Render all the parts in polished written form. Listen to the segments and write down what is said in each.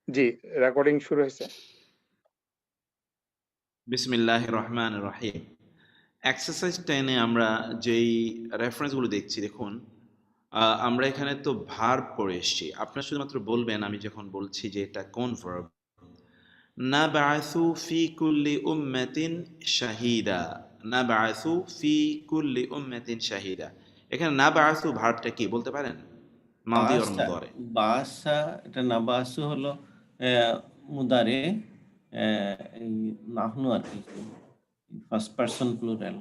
জি, recording শুরু হয়েছে। বিসমিল্লাহির রহমানির রহিম। এক্সারসাইজ 10 এ আমরা যেই রেফারেন্সগুলো দেখছি দেখুন, আমরা এখানে তো ভার্ব পড়ে এসেছি। আপনারা শুধুমাত্র বলবেন আমি যখন বলছি যে এটা কোন ভার্ব। নাবআসু ফি কুল্লি উম্মাতিন শাহিদা। নাবআসু ফি কুল্লি উম্মাতিন শাহিদা। এখানে নাবআসু ভার্বটা কি বলতে পারেন? মাদি অর বাসা মুদারে? বাসা এটা না বাসু হলো মুদারে এই নাহনু আর কি ফার্স্ট পারসন প্লুরাল।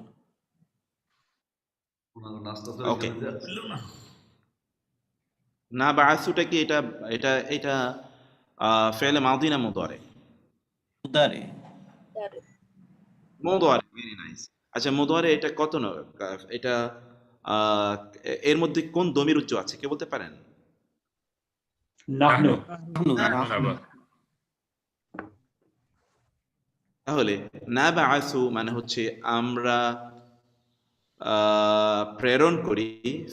ওকে। নাবআসুটা কি এটা এটা এটা ফেলে মাদি না মুদারে? মুদারে মুদারে, ভেরি নাইস। আচ্ছা, মুদারে এটা কত এটা আহ, এর মধ্যে কোন দমির উচ্চ আছে কে বলতে পারেন? নাহনু নাহনু নাহনু তাহলে নাবআসু মানে হচ্ছে আমরা প্রেরণ করি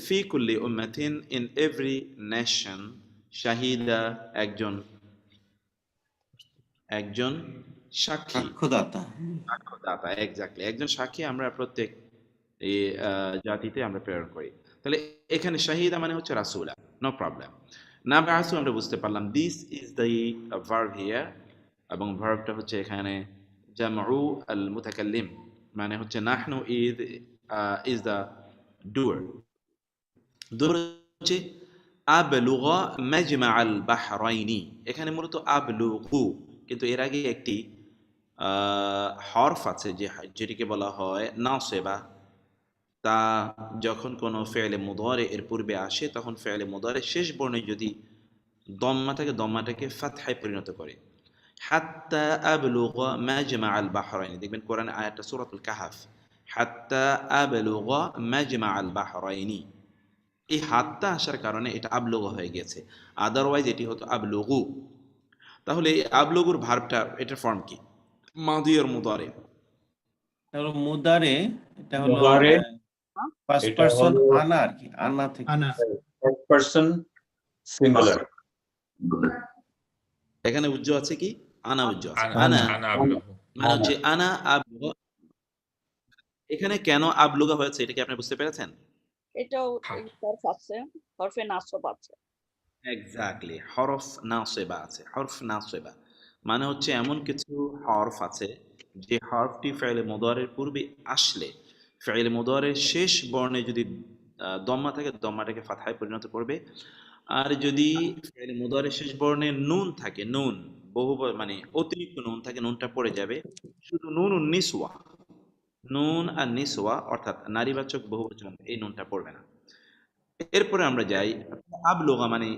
ফি কুল্লি উম্মাতিন, ইন এভরি নেশন, শাহিদা একজন একজন সাক্ষী, সাক্ষ্যদাতা। সাক্ষ্যদাতা, এক্স্যাক্টলি একজন সাক্ষী আমরা প্রত্যেক এই জাতিতে আমরা প্রেরণ করি। তাহলে এখানে শাহিদা মানে হচ্ছে রাসূলা, নো প্রবলেম। নাবআসু আমরা বুঝতে পারলাম this is the verb here, এবং ভার্বটা হচ্ছে এখানে জামউ আল মুতাকাল্লিম, মানে হচ্ছে নাহনু ইজ দ্য ডুয়ার। ডুয়ার হচ্ছে আবলুগা মাজমা আল বাহরাইনি। এখানে মূলত আবলুগু, কিন্তু এর আগে একটি হরফ আছে যেটিকে বলা হয় নাসেবা। তা যখন কোনো ফেলে মুদারে এর পূর্বে আসে তখন ফেলে মুদারে শেষ বর্ণে যদি দম্মা থাকে দম্মাটাকে ফাতহায় পরিণত করে। হাত্তা আবলুগা মাজমা আল বাহরাইনি, দেখবেন কোরআন আয়াতটা সূরাতুল কাহাফ, হাত্তা আবলুগা মাজমা আল বাহরাইনি। এই হাত্তা আসার কারণে এটা আবলুগা হয়ে গেছে, আদারওয়াইজ এটি হতো আবলুগু। তাহলে এই আবলুগুর ভার্বটা এটার ফর্ম কি? মাদি আর মুদারে? তাহলে মুদারে এটা হলো মুদারে ফার্স্ট এটা পারসন হলো আনা আর কি, আনা থেকে ফার্স্ট পারসন সিঙ্গুলার। এখানে উজ্জ আছে কি? আনা উজ্জ আছে। আনা আনা আনা আবলুহু। মানে হচ্ছে আনা আবলুগা। এখানে কেন আবলুগা হয়েছে এটা কি আপনি বুঝতে পেরেছেন? এটাও হ্যাঁ। হরফ আছে, হরফে নাসব আছে। এক্স্যাক্টলি, হরফ নাসেবা আছে। হরফ নাসেবা মানে হচ্ছে এমন কিছু হরফ আছে যে হরফটি ফেলে মুদারের পূর্বে আসলে ফেলে মুদারের শেষ বর্ণে যদি দম্মা থাকে দম্মাটাকে ফাতহায় পরিণত করবে। আর যদি ফেলে মুদারের শেষ বর্ণে নুন থাকে, নুন মানে অতিরিক্ত নুন থাকে, নুনটা পড়ে যাবে। শুধু নুন ও নিসওয়া, নুন আর নিসওয়া অর্থাৎ নারীবাচক বহুবচন, এই নুনটা পড়বে না। এরপরে আমরা যাই আবলুগা মানে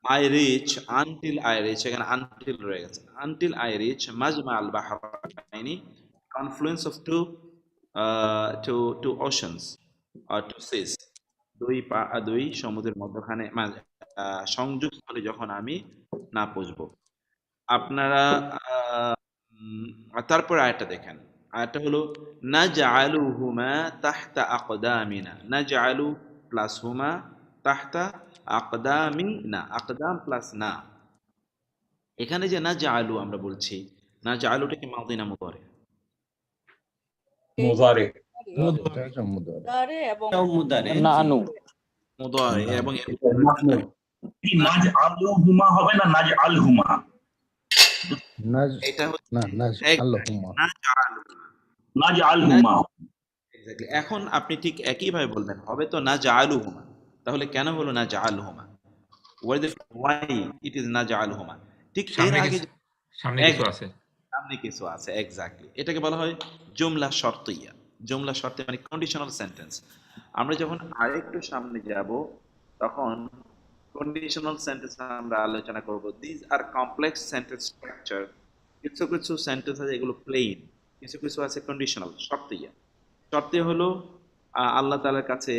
I reach, until I reach, এখানে আনটিল রয়ে গেছে। আনটিল আই রিচ মাজমা আল বাহরাইনি, confluence of two oceans or two seas, দুই সমুদ্রের মধ্যখানে সংযোগ স্থলে যখন আমি না পৌঁছবো। আপনারা তারপর আয়টা দেখেন। আয়টা হলো নাজআলুহুমা তাহতা আকদামিনা। নাজআলু প্লাস হুমা তাহতা আকদামিনা, আকদাম প্লাস না। এখানে যে নাজআলু আমরা বলছি, নাজআলুটা কি মাদি না মুদারে? মুদারে মুদারে এবং এটাও মুদারে নানু মুদারে, এবং এটা নাহনু। কি নাজ আলহুমা হবে না নাজ আলহুমা? এটা হচ্ছে আল্লাহুম্মা। নাজআলু। নাজ আলহুমা। এক্স্যাক্টলি, এখন আপনি ঠিক একইভাবে বলবেন, হবে তো নাজআলুহুমা। তাহলে কেন হলো নাজআলুহুমা? Why it is নাজআলুহুমা? ঠিক এর সামনে আগে কিছু সামনে কিছু আছে। সামনে কিছু আছে, এক্স্যাক্টলি। এটাকে বলা হয় জুমলা শর্তিয়া। জুমলা শর্তিয়া মানে কন্ডিশনাল সেন্টেন্স। আমরা যখন আরেকটু সামনে যাব তখন কন্ডিশনাল সেন্টেন্স আমরা আলোচনা করব। This are complex sentence structure. কিছু কিছু সেন্টেন্স আছে এগুলো প্লেন, কিছু কিছু আছে কন্ডিশনাল শর্তিয়া। শর্তিয়া হলো আল্লাহ তাআলার কাছে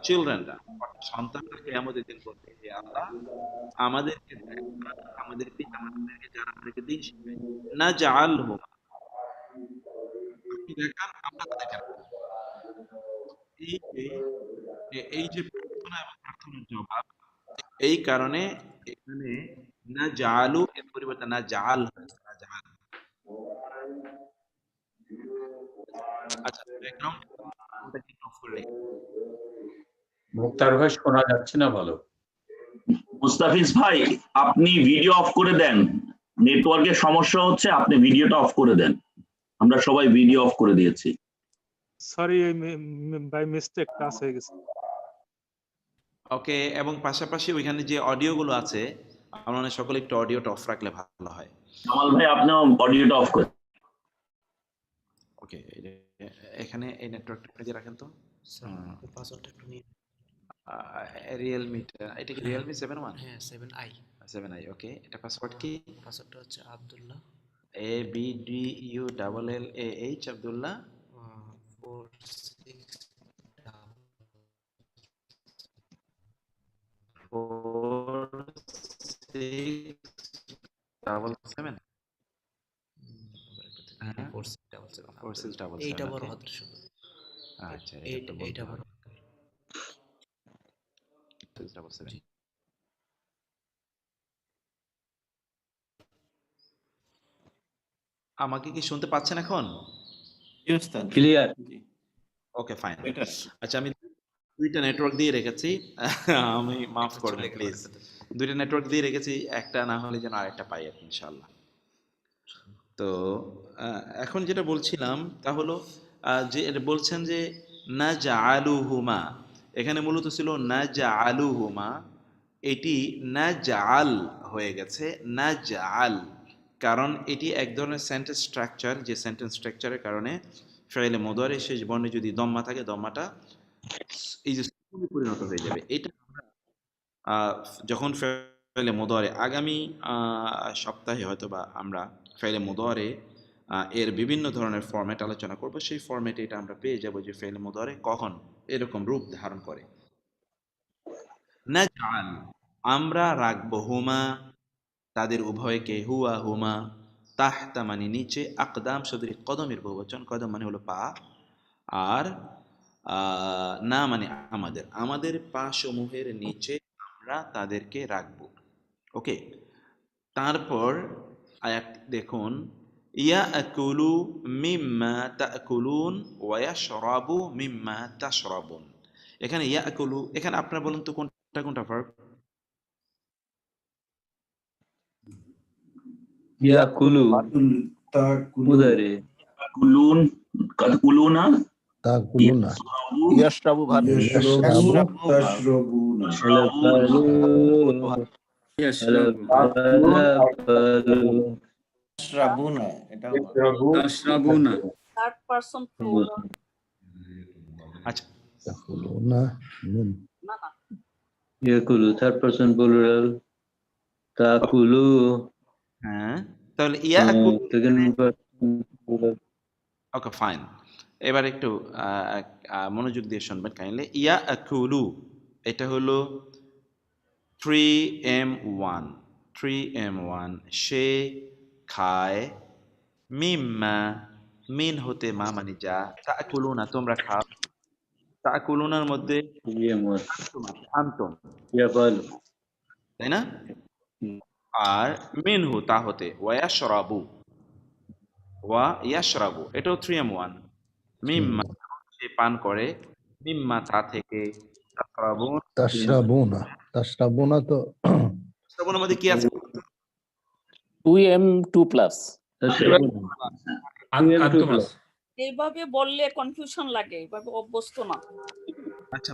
চিলড্রেনরা, সন্তানরা কিয়ামতের দিন বলবে, হে আল্লাহ আমাদেরকে দেখ, আমাদের পিতা মাতাদেরকে যারা আমাদেরকে দিন শিখায়, না জাআল হুম, আপনি দেখান আমরা দেখেন। এই যে এই যে প্রার্থনা এবং প্রার্থনার জবাব, এই কারণে এখানে না জালু এর পরিবর্তে না জাল হয়েছে, না জাল। আচ্ছা, ব্যাকগ্রাউন্ডটা কি অফ করে রেখে? মুক্তার ভাই শোনা যাচ্ছে না ভালো। মুস্তাফিজ ভাই, আপনি ভিডিও অফ করে দেন। নেটওয়ার্কের সমস্যা হচ্ছে, আপনি ভিডিওটা অফ করে দেন। আমরা সবাই ভিডিও অফ করে দিয়েছি। সরি বাই মিস্টেক টাচ হয়ে গেছে। ওকে, এবং পাশাপাশি ওইখানে যে অডিও গুলো আছে আমরা সকলে একটু অডিওটা অফ রাখলে ভালো হয়। কামাল ভাই, আপনিও অডিওটা অফ করেন। ওকে, এখানে এই নেটওয়ার্কটা একটু দিয়ে রাখেন তো। পাসওয়ার্ডটা একটু নিয়ে। রিয়েলমি, এটা কি রিয়েলমি 7 হ্যাঁ 7i। 7i। ওকে, এটা পাসওয়ার্ড কি? পাসওয়ার্ডটা হচ্ছে আব্দুল্লাহ ABDULLAH আব্দুল্লাহ 4677। হ্যাঁ 4677। এইটা বড় হাতের শুধু। আচ্ছা, এইটা বড়। 4677। আমাকে কি শুনতে পাচ্ছেন এখন? ক্লিয়ার। ওকে, ফাইন। আচ্ছা, আমি দুইটা নেটওয়ার্ক দিয়ে রেখেছি, আমি মাফ করবেন প্লিজ। দুইটা নেটওয়ার্ক দিয়ে রেখেছি, একটা না হলে যেন আরেকটা পাই আর কি, ইনশাআল্লাহ। তো এখন যেটা বলছিলাম তা হলো যে বলছেন যে নাজআলুহুমা, এখানে মূলত ছিল নাজআলুহুমা, এটি নাজআল হয়ে গেছে নাজআল, কারণ এটি এক ধরনের সেন্টেন্স স্ট্রাকচার, যে সেন্টেন্স স্ট্রাকচারের কারণে ফেলে মুদারি শেষ বর্ণে যদি দম্মা থাকে, দম্মাটা এই যে সুকুনে পরিণত হয়ে যাবে। এটা আমরা যখন ফেলে মুদারি আগামী সপ্তাহে হয়তো বা আমরা ফেলে মুদারি এর বিভিন্ন ধরনের ফরম্যাট আলোচনা করব। সেই ফরম্যাটে এটা আমরা পেয়ে যাব যে ফেলে মুদারি কখন এরকম রূপ ধারণ করে। নাজআল, আমরা রাখবো, হুমা তাদের উভয়কে, হুয়া হুমা, তাহতা মানে নিচে, আকদাম শব্দের কদমের বহুবচন, কদম মানে হলো পা, আর না মানে আমাদের, আমাদের পা সমূহের নিচে আমরা তাদেরকে রাখবো। ওকে, তারপর আয়াত দেখুন, ইয়াকুলু মিম্মা তাকুলুন ওয়া ইয়াশরাবু মিম্মা তাশরাবুন। এখানে ইয়াকুলু, এখানে আপনারা বলুন তো কোনটা কোনটা ভার্ব? ইয়াকুলু মুদারি, তাকুলুন, তাকুলুনা, তাকুলুনা, ইয়াশরাবু ভাত। তাশরাবুনা, এটা থার্ড পারসন প্লুরাল। আচ্ছা, তাকুলুনা মিন, না না, ইয়াকুলু থার্ড পারসন প্লুরাল, তাকুলু হ্যাঁ, তাহলে ইয়াকুলু, সেকেন্ড পারসন প্লুরাল। ওকে, ফাইন। এবার একটু মনোযোগ দিয়ে শুনবেন কাইন্ডলি। ইয়াকুলু, এটা হলো 3M1, 3M1, সে খায়, মিম্মা, মিন হতে মা মানে যা, তাকুলুনা তোমরা খাও, তাকুলুনার মধ্যে আনতুম আছে, আনতুম, ইয়াফালু, তাই না? আর মিনহু তা হতে, ওয়াশরাবু, ওয়া ইয়াশরাবু, এটাও 3M1, মিম্মা সে পান করে, মিম্মা তা থেকে, তাশরাবুন, তাশরাবুনা, তাশরাবুনা তো তাশরাবুনের মধ্যে কি আছে? 2M2+। এইভাবে বললে কনফিউশন লাগে, এইভাবে অভ্যস্ত না। আচ্ছা,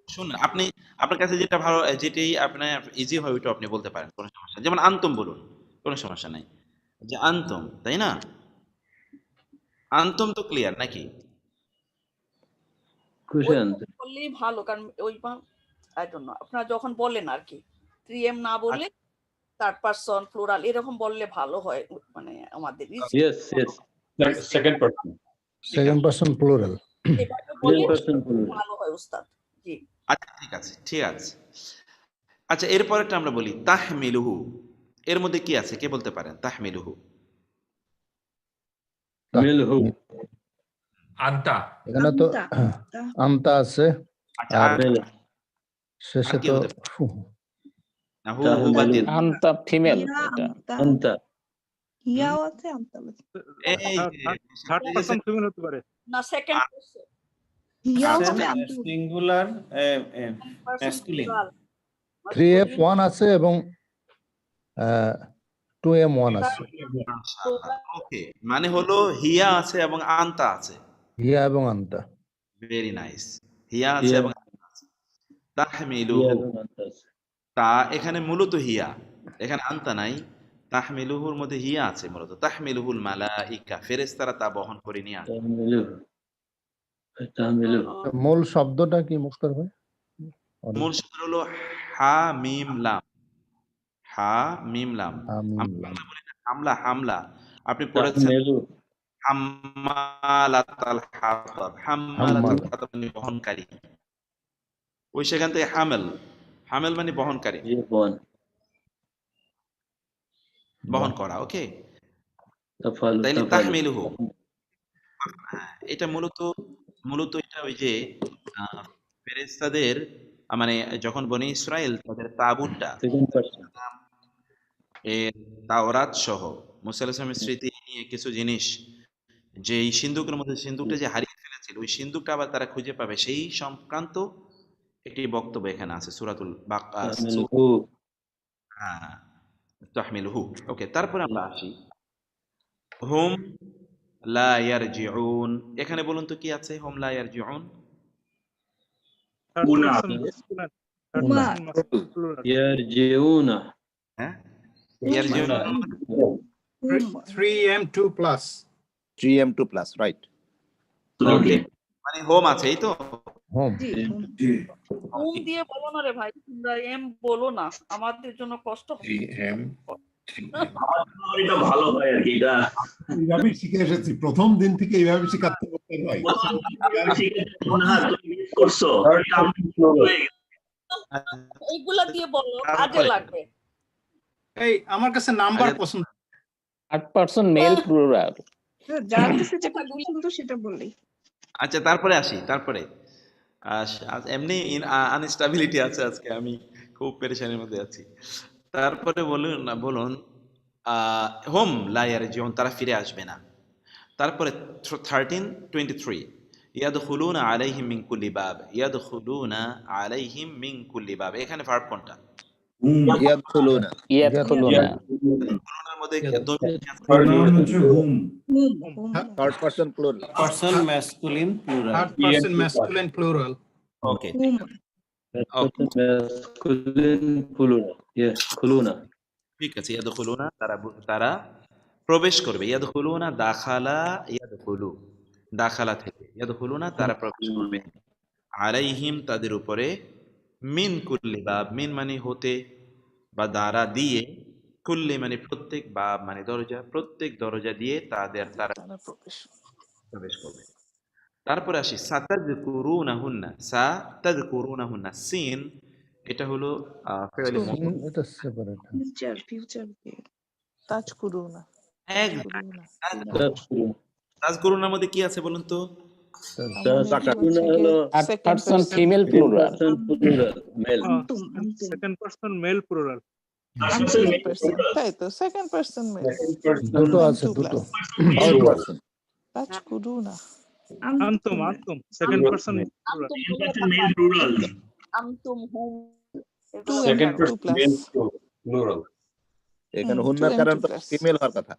শুনুন, আপনি আপনার কাছে যেটা ভালো, যেটাই আপনার ইজি হয় ওইটা আপনি বলতে পারেন, কোনো সমস্যা নেই। যেমন আনতুম বলুন, কোনো সমস্যা নাই, যে আনতুম, তাই না? আনতুম তো ক্লিয়ার নাকি? বললেই ভালো, কারণ ওই আই ডোন্ট নো, আপনারা যখন বলেন আর কি 3M না বলে থার্ড পারসন প্লুরাল এরকম বললে ভালো হয়, মানে আমাদের yes yes, second person, second person plural, এভাবে বললে পারসন প্লুরাল। ভালো হয় উস্তাদ। জি, আচ্ছা, ঠিক আছে, ঠিক আছে। আচ্ছা, এরপরেরটা আমরা বলি তাহমিলুহু, এর মধ্যে কি আছে কে বলতে পারেন? তাহমিলুহু, মিলহু, আন্তা, এখানে তো আন্তা আছে, আচ্ছা, আর আর শেষে কি তো হতে পারে? হু হু বাদ দিয়ে দাও। আন্তা ফিমেল হিয়া এটা আমতা আন্তা হিয়াও আছে আমতাও আছে এই যে থার্ড পারসন ফিমেল হতে পারে। না সেকেন্ড পারসন হিয়াও সেম হবে আমতাও হবে। Singular person masculine plural 3F1 আছে এবং 2M1 আছে। মাশাআল্লাহ। ওকে, মানে হলো হিয়া আছে এবং আন্তা আছে। হিয়া এবং আন্তা। Very nice. হিয়া আছে হিয়া এবং আন্তা আছে। তাহমিলুহু, এবং আন্তা আছে। তা এখানে মূলত হিয়া, এখানে আন্তা নাই। তাহমিলুহুর মধ্যে হিয়া আছে মূলত। তাহমিলুহুল মালাইকা, ফেরেশতারা তা বহন করে নিয়ে আসে। তাহমিলুহু মূল শব্দটা কি মুক্তার ভাই? মূল সূত্র হলো হা মিম লাম। হা মিম লাম। আমিন আমরা লাম। বাংলা বলি না হামলা, হামলা। আপনি পড়েছেন তাহমিলুহু হাম্মালাতাল হাতাব। হাম্মালাতাল হাম্মালা। হাতাব মানে বহনকারী। ওই সেখান থেকে হামেল, হামেল মানে বহনকারী, ইয়াবন বহন করা। ওকে, তাফালু তাইলে তাফালু তাহমিলুহু, হ্যাঁ, এটা মূলত মূলত এটা ওই যে ফেরেশতাদের মানে যখন বনি ইসরাইল তাদের তাবুতটা সেকেন্ড পারসন এর তাওরাত সহ মুসা আলাইহিস সালামের স্মৃতি নিয়ে কিছু জিনিস, যে এই সিন্ধুকের মধ্যে সিন্ধুকটা যে হারিয়ে ফেলেছিল ওই সিন্ধুকটা আবার তারা খুঁজে পাবে, সেই সংক্রান্ত একটি বক্তব্য এখানে আছে সূরাতুল তাহমিলুহু হ্যাঁ, তাহমিলুহু। ওকে, তারপরে আমরা আসি হুম লা ইয়ারজিউন। এখানে বলুন তো কি আছে হুম লা ইয়ারজিউন? থার্ড উনা। পারসন মাস্কুলিন, থার্ড উমা পারসন প্লুরাল। ইয়ারজিউনা হ্যাঁ, উমা ইয়ারজিউন Uma 3M2 plus. 3M2 plus, right? ওকে, মানে হোম আছে, এই তো। হোম। জি হোম দিয়ে বলো না রে ভাই, তোমরা এম বলো না, আমাদের জন্য কষ্ট হবে। 3M. আমার জন্য এটা ভালো হয় আর কি। এটা এইভাবেই শিখে এসেছি, প্রথম দিন থেকে এইভাবে শিখাতে করতে হয়। মনে হয় তুমি মিস করছো। এটা আমি হয়ে গেছে। এইগুলা দিয়ে বলো, কাজে লাগবে। এই আমার কাছে নাম্বার আচ্ছা। পছন্দ। Third person male plural. যার কাছে যেটা পছন্দ সেটা বললেই আচ্ছা, তারপরে আসি। তারপরে এমনি আনস্টেবিলিটি আছে আজকে, আমি খুব পেরেশানির মধ্যে আছি। তারপরে বলুন হোম লা ইয়ারজিউন, তারা ফিরে আসবে না। তারপরে 13:23 ইয়াদখুলুনা আলাইহিম মিন কুল্লি বাব। ইয়াদখুলুনা আলাইহিম মিন কুল্লি বাব, এখানে ভার্ব কোনটা? ইয়াদখুলুনা। ইয়াদখুলুনা খুলুনার মধ্যে Pronoun হচ্ছে whom. হুম Third person plural. Person masculine plural Third person masculine plural. ওকে, হুম মাসকুলিন প্লুরাল ইয়াদখুলুনা ঠিক আছে। ইয়াদখুলুনা, তারা প্রবেশ করবে। ইয়াদখুলুনা দাখালা, ইয়াদখুলু দাখালা থেকে, ইয়াদখুলুনা তারা প্রবেশ করবে। আলাইহিম তাদের উপরে, মিন কুল্লি বাব, মিন মানে হতে বা দ্বারা দিয়ে, কুল্লি মানে প্রত্যেক, বাব মানে দরজা, প্রত্যেক দরজা দিয়ে তারা প্রবেশ করবে। তারপরে আসি সাতাযকুরুনাহুন্না। সাতাযকুরুনাহুন্না, সিন এটা হলো ফেলে এটা সেপারেট। ফিউচার টাচ করো না তাযকুরুনার মধ্যে কি আছে বলুন তো? তাযকুরুনা হলো third person female plural. Plural male second person male plural. তাই তো সেকেন্ড পারসন মেল দুটো আছে, দুটো। Third person. টাচ করো না আনতুম সেকেন্ড পারসন মেল প্লুরাল। আনতুম হুম সেকেন্ড পারসন মেল প্লুরাল এখানে হুন্নার কারণ তো ফিমেল হওয়ার কথা।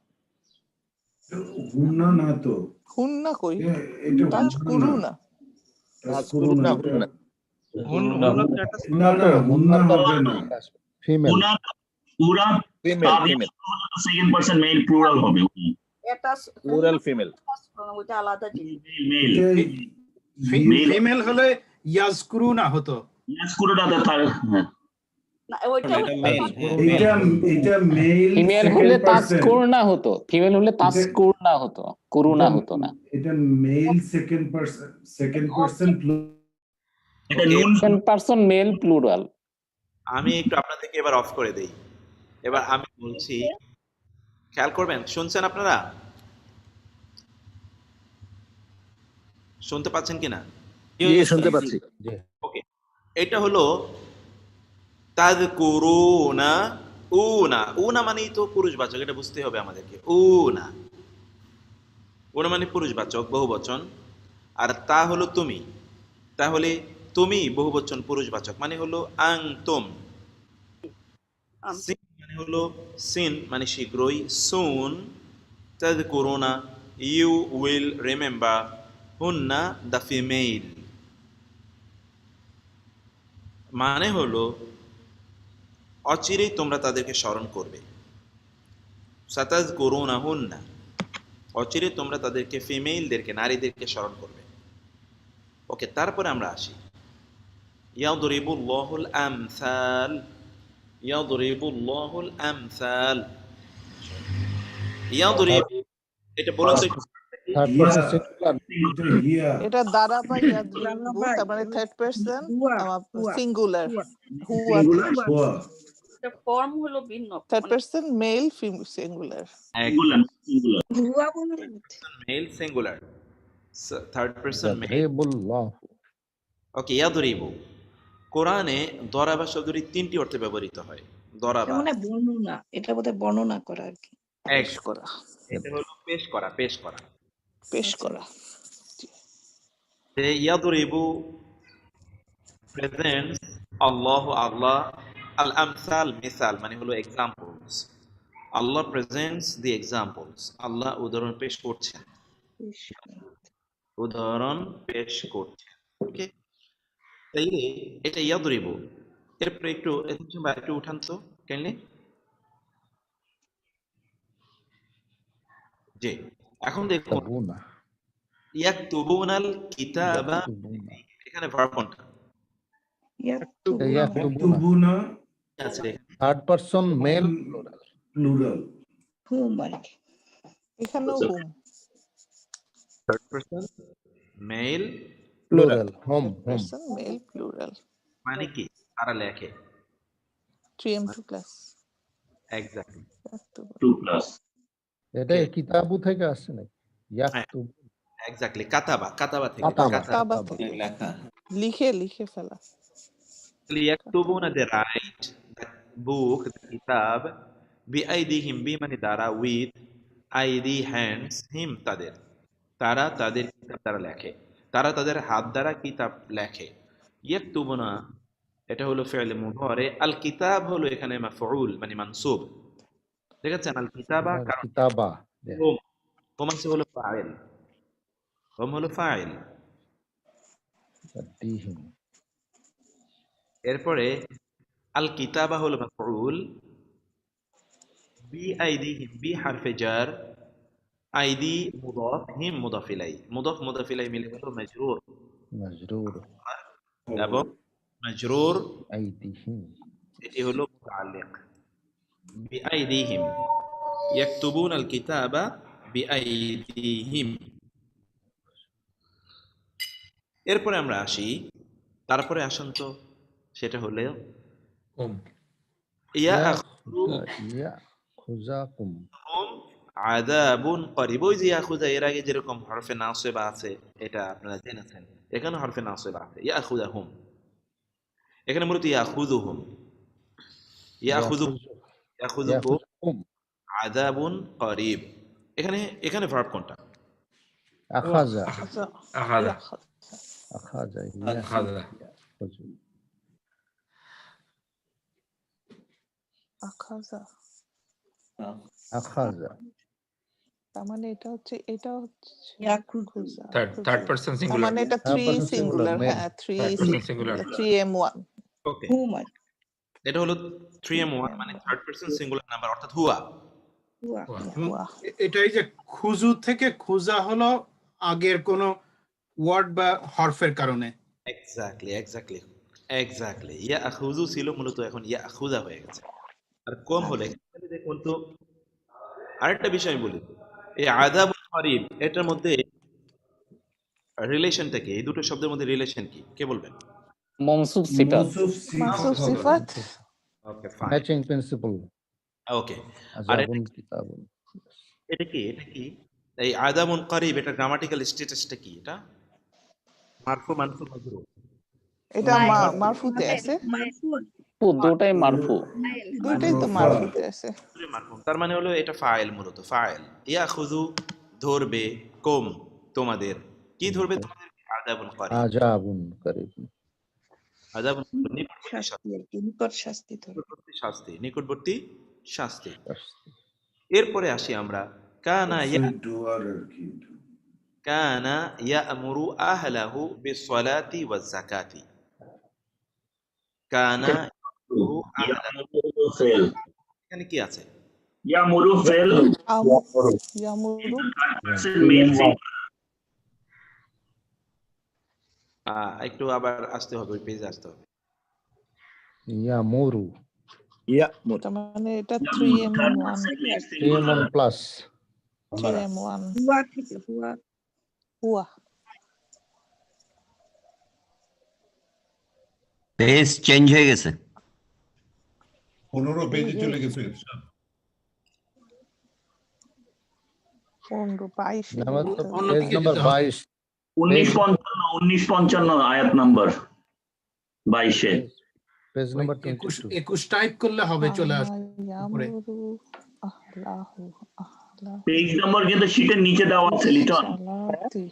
হুন্না না তো। হুন্না কই এটা টাচ করো না তাযকুরুনা হুন্না। হুন্না হবে না। ফিমেল। পুরা female female second person male plural হবে। এটা প্লুরাল ফিমেল। ওইটা আলাদা জিনিস। মেল ফিমেল হলে ইয়াজকুরুনা হতো। ইয়াজকুরুনা তার না ওইটা এটা মেল এটা মেল ফিমেল হলে তাজকুরনা হতো, ফিমেল হলে তাজকুরনা হতো, করুণা হতো না। এটা মেল সেকেন্ড পারসন এটা নুন। Second person male plural. আমি একটু আপনাদেরকে এবার অফ করে দেই। এবার আমি বলছি, খেয়াল করবেন। শুনছেন আপনারা? শুনতে পাচ্ছেন কিনা? শুনতে পাচ্ছি। ওকে, এটা হলো তাযকুরুনা, উনা, উনা মানেই তো পুরুষবাচক, এটা বুঝতে হবে আমাদেরকে। উনা, উনা মানে পুরুষবাচক বহুবচন, আর তা হলো তুমি, তাহলে তুমি বহুবচন পুরুষবাচক মানে হলো আনতুম। সিন মানে হলো সিন মানে শীঘ্রই, সুন। তাযকুরুনা, ইউ উইল রিমেম্বার। হুন্না, দ্য ফিমেল, মানে হলো অচিরেই তোমরা তাদেরকে স্মরণ করবে। সাতাযকুরুনা হুন্না, অচিরে তোমরা তাদেরকে, ফিমেলদেরকে, নারীদেরকে স্মরণ করবে। ওকে, তারপরে আমরা আসি ইয়াদরিবুল্লাহুল আমসাল, ইয়াদরিবুল্লাহুল আমসাল। ইয়াদরিব, এটা বলুন তো থার্ড পারসন সিঙ্গুলার, এটা দ্বারা বা ইয়াদরিবু, তার মানে থার্ড পারসন সিঙ্গুলার, হুয়া থেকে। এটা ফর্ম হলো ভিন্ন, third person male singular. Male singular, third person male. ইয়াদরিবুল্লাহ। ওকে, ইয়াদরিবু কোরআনে দরাবা শব্দটি তিনটি অর্থে ব্যবহৃত হয়। দরাবা মানে বর্ণনা, এটা বোধহয় বর্ণনা করা আর কি, পেশ করা, এটা হলো পেশ করা, পেশ করা। পেশ করা। ইয়াদরিবু প্রেজেন্টস আল্লাহ, আল্লাহ, আল আমসাল মিসাল মানে হলো examples. Allah presents the examples, Allah উদাহরণ পেশ করছেন, উদাহরণ পেশ করছেন। ওকে, তাইলে এটা ইয়াদরিবু। এরপরে একটু একটু উঠান তো কাইন্ডলি। জি, এখন দেখুন ইয়াকতুবুনাল কিতাবা, এখানে ভার্ব কোনটা? ইয়াকতুবুনা আছে থার্ড পারসন মেল প্লুরাল। হুম আর কি, এখানেও হুম, থার্ড পারসন মেল প্লুরাল, হোম, থার্ড পারসন মেল প্লুরাল। মানে কি? তারা লেখে 3m2 ক্লাস। এক্স্যাক্টলি, 2+। এটা কিতাবু থেকে আসছে নাকি? ইয়াকতুবু, এক্স্যাক্টলি, কাতাবা, কাতাবা থেকে, কাতাবা থেকে লেখা। লিখে ফেলা। ইয়াকতুবুনা, দে রাইট দ্য বুক, দ্য কিতাব, বিআইদিহিম, বি মানে দ্বারা, উইথ, আইদি হ্যান্ডস, হিম তাদের, তারা তাদের কিতাব দ্বারা লেখে, তারা তাদের হাত দ্বারা কিতাব লেখে। ইয়াকতুবুনা এটা হলো ফি'ল মুদারি, আল কিতাব হলো এখানে মাফউল মানে মানসুব। দেখেছেন, আল কিতাবা কারণ কিতাবা, হুম, হুম হলো ফাইল, হুম হলো ফাইল। ইয়াদিহিম, এরপরে আল কিতাবা হলো মাফউল, বি আইদিহিম, বি হারফে জার, আইদি মুদাফ, হিম মুদাফ ইলাই, মুদাফ ইলাই মিলে হলো মাজরুর, মাজরুর, এবং মাজরুর আইদিহিম, এটি হলো মুতাআল্লিক বি আইদিহিম, ইয়াকতুবুনা আল কিতাবা বি আইদিহিম। এরপরে আমরা আসি, তারপরে আসুন তো, সেটা হলো ইয়াখুযাকুম, আযাবুন করিব। ওই যে ইয়াখুযা, এর আগে যেরকম হরফে নাসিবা আছে, এটা আপনারা জেনেছেন, এখানে হরফে নাসিবা আছে, ইয়াখুযাহুম, এখানে মূলত ইয়াখুযুহুম, ইয়াখুযুকুম আযাবুন করিব। এখানে ভার্ব কোনটা? আখাযা, আখাযা, আখাযা, আখাযা, আখাযা, আখাযা, তার মানে এটা হচ্ছে ইয়াখুযা, থার্ড পারসন তার সিঙ্গুলার, মানে এটা 3 সিঙ্গুলার, হ্যাঁ 3 সিঙ্গুলার। 3m1। ওকে, হুম আর কি, এটা হলো 3m1 মানে থার্ড পারসন সিঙ্গুলার নাম্বার, অর্থাৎ হুয়া। হুয়া। এটাই যে খুজু থেকে খুজা হলো আগের কোন ওয়ার্ড বা হরফের কারণে। এক্স্যাক্টলি, ইয়াখুযু ছিল মূলত, এখন ইয়াখুযা হয়ে গেছে। আর কম হলে দেখুন তো, আরেকটা বিষয় বলি, এই আযাবুন করিব এটার মধ্যে রিলেশনটা কি? এই দুটো শব্দের মধ্যে রিলেশন কি? কে বলবেন? মনসুব সিফাত, মানসুব সিফাত। ওকে, ফাইন, ম্যাচিং প্রিন্সিপাল, ওকে। আর আযাবুন কিতাবুন, এটা কি এই আযাবুন করিব, এটা গ্রামাটিক্যাল স্ট্যাটাসটা কি? এটা মারফু, মানসুব, মাজরুর। এটা মারফুতে আছে, দুটাই মারফু। দুইটাই তো মারফুতে আছে। মারফু, তার মানে হলো এটা ফাইল, মূলত ফাইল। ইয়াখুযু ধরবে, কুম তোমাদের, কি ধরবে তোমাদের? আযাবুন করিব। আযাবুন করিব। আযাবুন শাস্তি আর কি, নিকট শাস্তি ধরবে। নিকটবর্তী শাস্তি, নিকটবর্তী শাস্তি। এরপরে আসি আমরা কানা ইয়া'মুরু আহলাহু বিস-সালাতি ওয়াজ-যাকাতি। কানা ইয়া'মুরু আহলাহু, ফেল এখানে কি আছে? ইয়ামুরু ফেল ইয়ামুরু মেল একটু আবার আসতে হবে, ওই পেজে আসতে হবে। ইয়ামুরু, তার মানে এটা 3M1 3M1 প্লাস 3M1 হুয়া থেকে হুয়া। হুয়া। পেজ চেঞ্জ হয়ে গেছে, 15 পেজে চলে গেছে। 15-22 আমার তো পেজ নাম্বার 22, 1955 আয়াত নাম্বার 22-এ। পেজ নাম্বার 21 টাইপ করলে হবে, চলে আসবে উপরে। ইয়ামুরু আহলাহু আহলাহু পেজ নাম্বার কিন্তু শীটের নিচে দেওয়া আছে, লিটন। সালাতি।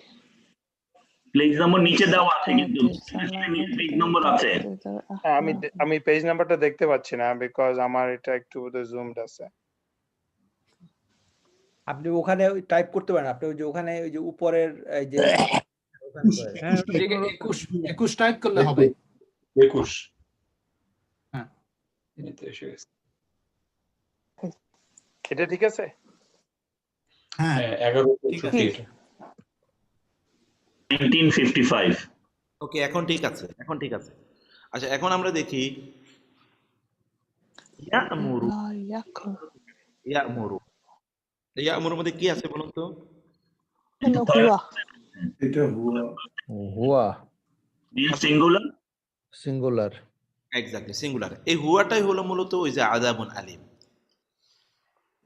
পেজ নাম্বার নিচে দেওয়া আছে, কিন্তু পেজ নাম্বার আছে। আমি পেজ নাম্বারটা দেখতে পাচ্ছি না, বিকজ আমার এটা একটু জুমড আছে। আপনি ওখানে টাইপ করতে পারেন, আপনি ওই যে ওখানে ওই যে উপরের এই যে 21 টাইপ করলে হবে। 21 হ্যাঁ, এটা ঠিক আছে? হ্যাঁ 1955। ওকে, এখন ঠিক আছে, এখন ঠিক আছে। আচ্ছা, এখন আমরা দেখি ইয়া'মুরু, ইয়া'মুরু, ইয়া'মুরুর মধ্যে কি আছে বলুন তো? হুয়া। এটা হুয়া, হুয়া সিঙ্গুলার, সিঙ্গুলার, এক্স্যাক্টলি সিঙ্গুলার। এই হুয়াটাই হলো মূলত ওই যে আযাবুন আলিম,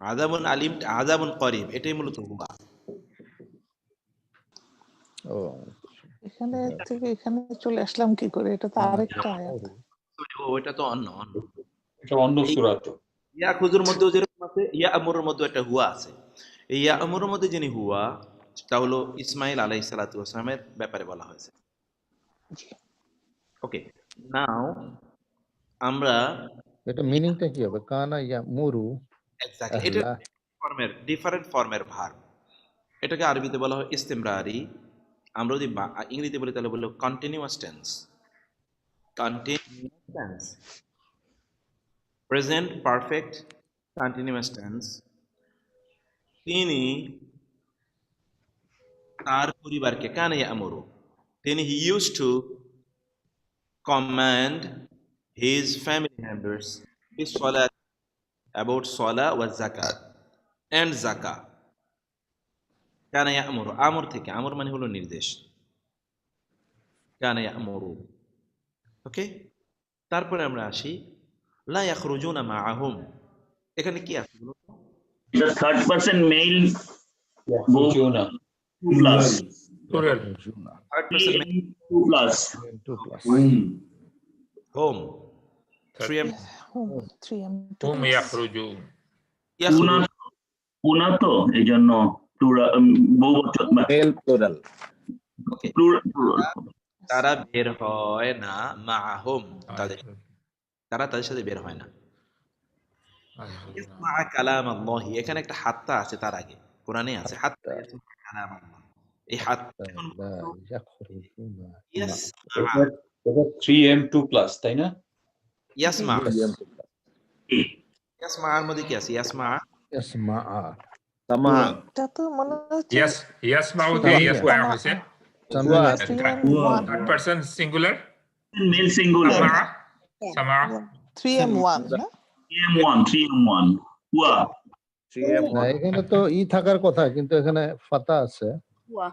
আযাবুন আলিম, আযাবুন করিব, এটাই মূলত হুয়া। ও এখানে থেকে এখানে চলে আসলাম কি করে? এটা তো আরেকটা আয়াত। ওইটা তো অন্য এটা অন্য সূরা। তো ইয়াখুযুর মধ্যেও যেরকম আছে, ইয়া'মুরুর মধ্যে একটা হুয়া আছে। এই ইয়া'মুরুর মধ্যে যিনি হুয়া, তা হলো ইসমাইল আলাইহিস সালাতু ওয়াস সালামের ব্যাপারে বলা হয়েছে। ওকে, নাও আমরা এটা মিনিংটা কি হবে? কানা ইয়ামুরু, এক্স্যাক্টলি এটা ফর্মের, ডিফারেন্ট ফর্মের ভার্ব। এটাকে আরবিতে বলা হয় ইস্তিমরারি। আমরা যদি ইংরেজিতে বলি তাহলে বললো continuous tense. Continuous tense, present perfect continuous tense. তিনি তার পরিবারকে কানা ইয়া'মুরু, তিনি he used to command his family members bis-salat, about salah wa zakat and zakah. কানা ইয়া'মুরু, আমর থেকে, আমর মানে হলো নির্দেশ। কানা ইয়া'মুরু, ওকে। তারপরে আমরা আসি লা ইয়াখরুজুনা মাআহুম, এখানে কি আছে বলুন তো? The third person male ইয়াখরুজুনা plus. plural, Third person male, 2 plus. 2 plus home, 3M, hmm, 3M হুম ইয়াখরুজুন। পুনা তো এই জন্য বহুবচন, মেল প্লুরাল। তারা বের হয় না, মাআহুম, তারা তাদের সাথে বের হয় না। ইসমা কালাম আল্লাহ, এখানে একটা হাত্তা আছে, তার আগে কোরআনে আছে হাত্তা ইসমা কালাম আল্লাহ। এই হাত্তা ইয়াখরুজুনা ইয়াসমা, এটা 3M2 প্লাস, তাই না? ইয়াসমা, ইয়াসমা এর মধ্যে কি আছে? ইয়াসমা, ইয়াসমা, সামা, এটা তো মনে হচ্ছে ইয়াসমাউ দিয়ে ইয়াসমা হইছে। সামিয়া, third person singular, male singular, সামা 3M1 না? 3M1 হুয়া। না এখানে তো ই থাকার কথা, কিন্তু এখানে ফাতা আছে, হুয়া।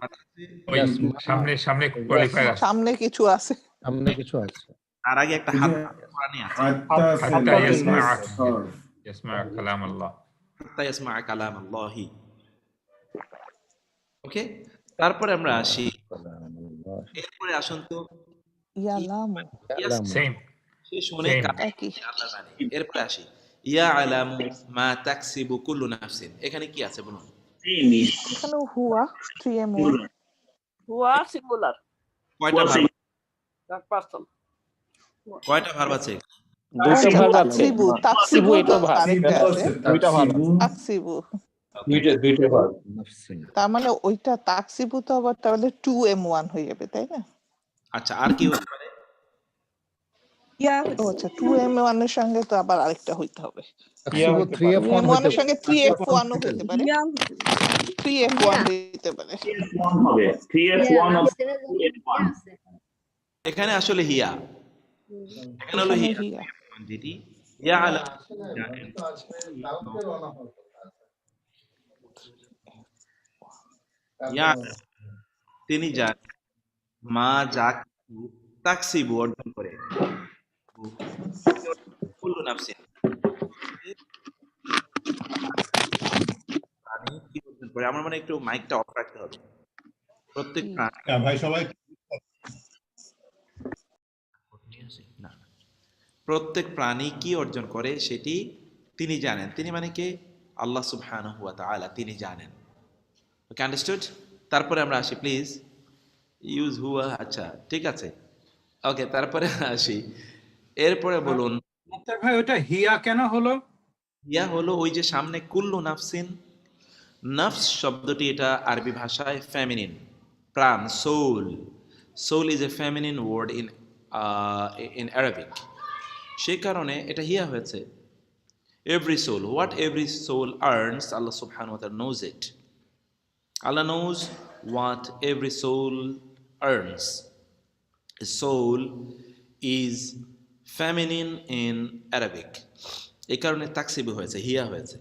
ওই সামনে কোয়ালিফায়ার আছে, সামনে কিছু আছে। সামনে কিছু আছে। তার আগে একটা হাত্তা কোরআনে আছে, হাত্তা ইয়াসমা কালাম আল্লাহ, হাত্তা ইয়াসমা কালাম আল্লাহি। ওকে, তারপরে আমরা আসি, এরপরে আসুন তো ইয়ালামু, সেম সে শুনে Same. কানে একই আল্লাহর বাণী। এরপরে আসি ইয়ালামু মা তাকসিবু কুল্লু নাফসিন, এখানে কি আছে বলুন? এখানে হুয়া 3M1 হুয়া সিঙ্গুলার কয়টা ভার্ব, থার্ড পারসন কয়টা ভার্ব আছে? দুটো ভাগ আছে, তাকসিবু তাকসিবু এটা ভাগ, আরেকটা আছে দুইটা ভাগ আছে। তাকসিবু দুইটা ভাগ। তার মানে ওইটা তাকসিবু তো আবার তাহলে 2M1 হয়ে যাবে তাই না? আচ্ছা, আর কি হতে পারে? ও আচ্ছা 2M1 এর সঙ্গে তো আবার আরেকটা হইতে হবে, তাকসিবু 3F1 2M1 হতে এর সঙ্গে 3F1 ও হইতে পারে, 3F1 হইতে পারে। 3F1 হবে 3F1 হবে 2F1 এখানে আসলে হিয়া, এখানে হলো এখানে হিয়া, হিয়া যেটি ইয়ালামু ইয়ালামু, তিনি জানেন, মা যা কিছু তাকসিবু অর্জন করে, কুল্লু নাফসিন প্রাণী কি অর্জন করে। আমার মানে একটু মাইকটা অফ রাখতে হবে। প্রত্যেক প্রাণী হ্যাঁ ভাই সবাই না, প্রত্যেক প্রাণী কি অর্জন করে সেটি তিনি জানেন। তিনি মানে কে? আল্লাহ সুবহানাহু ওয়া তাআলা, তিনি জানেন। ওকে, আন্ডারস্টুড? তারপরে আমরা আসি, প্লিজ ইউজ হুয়া। আচ্ছা ঠিক আছে, ওকে, তারপরে আসি। এরপরে বলুন মুক্তার ভাই ওটা হিয়া কেন হলো? ইয়া হলো ওই যে সামনে কুল্লু নাফসিন, নফস শব্দটি এটা আরবি ভাষায় ফেমিনিন, প্রাণ, soul. Soul is a feminine word in Arabic, সেই কারণে এটা হিয়া হয়েছে। Every soul, what every soul earns, Allah সুবহানাহু ওয়া তাআলা knows it. Allah knows what every soul earns. A soul is feminine in Arabic. এই কারণে তাকসিবু হয়েছে, হিয়া হয়েছে।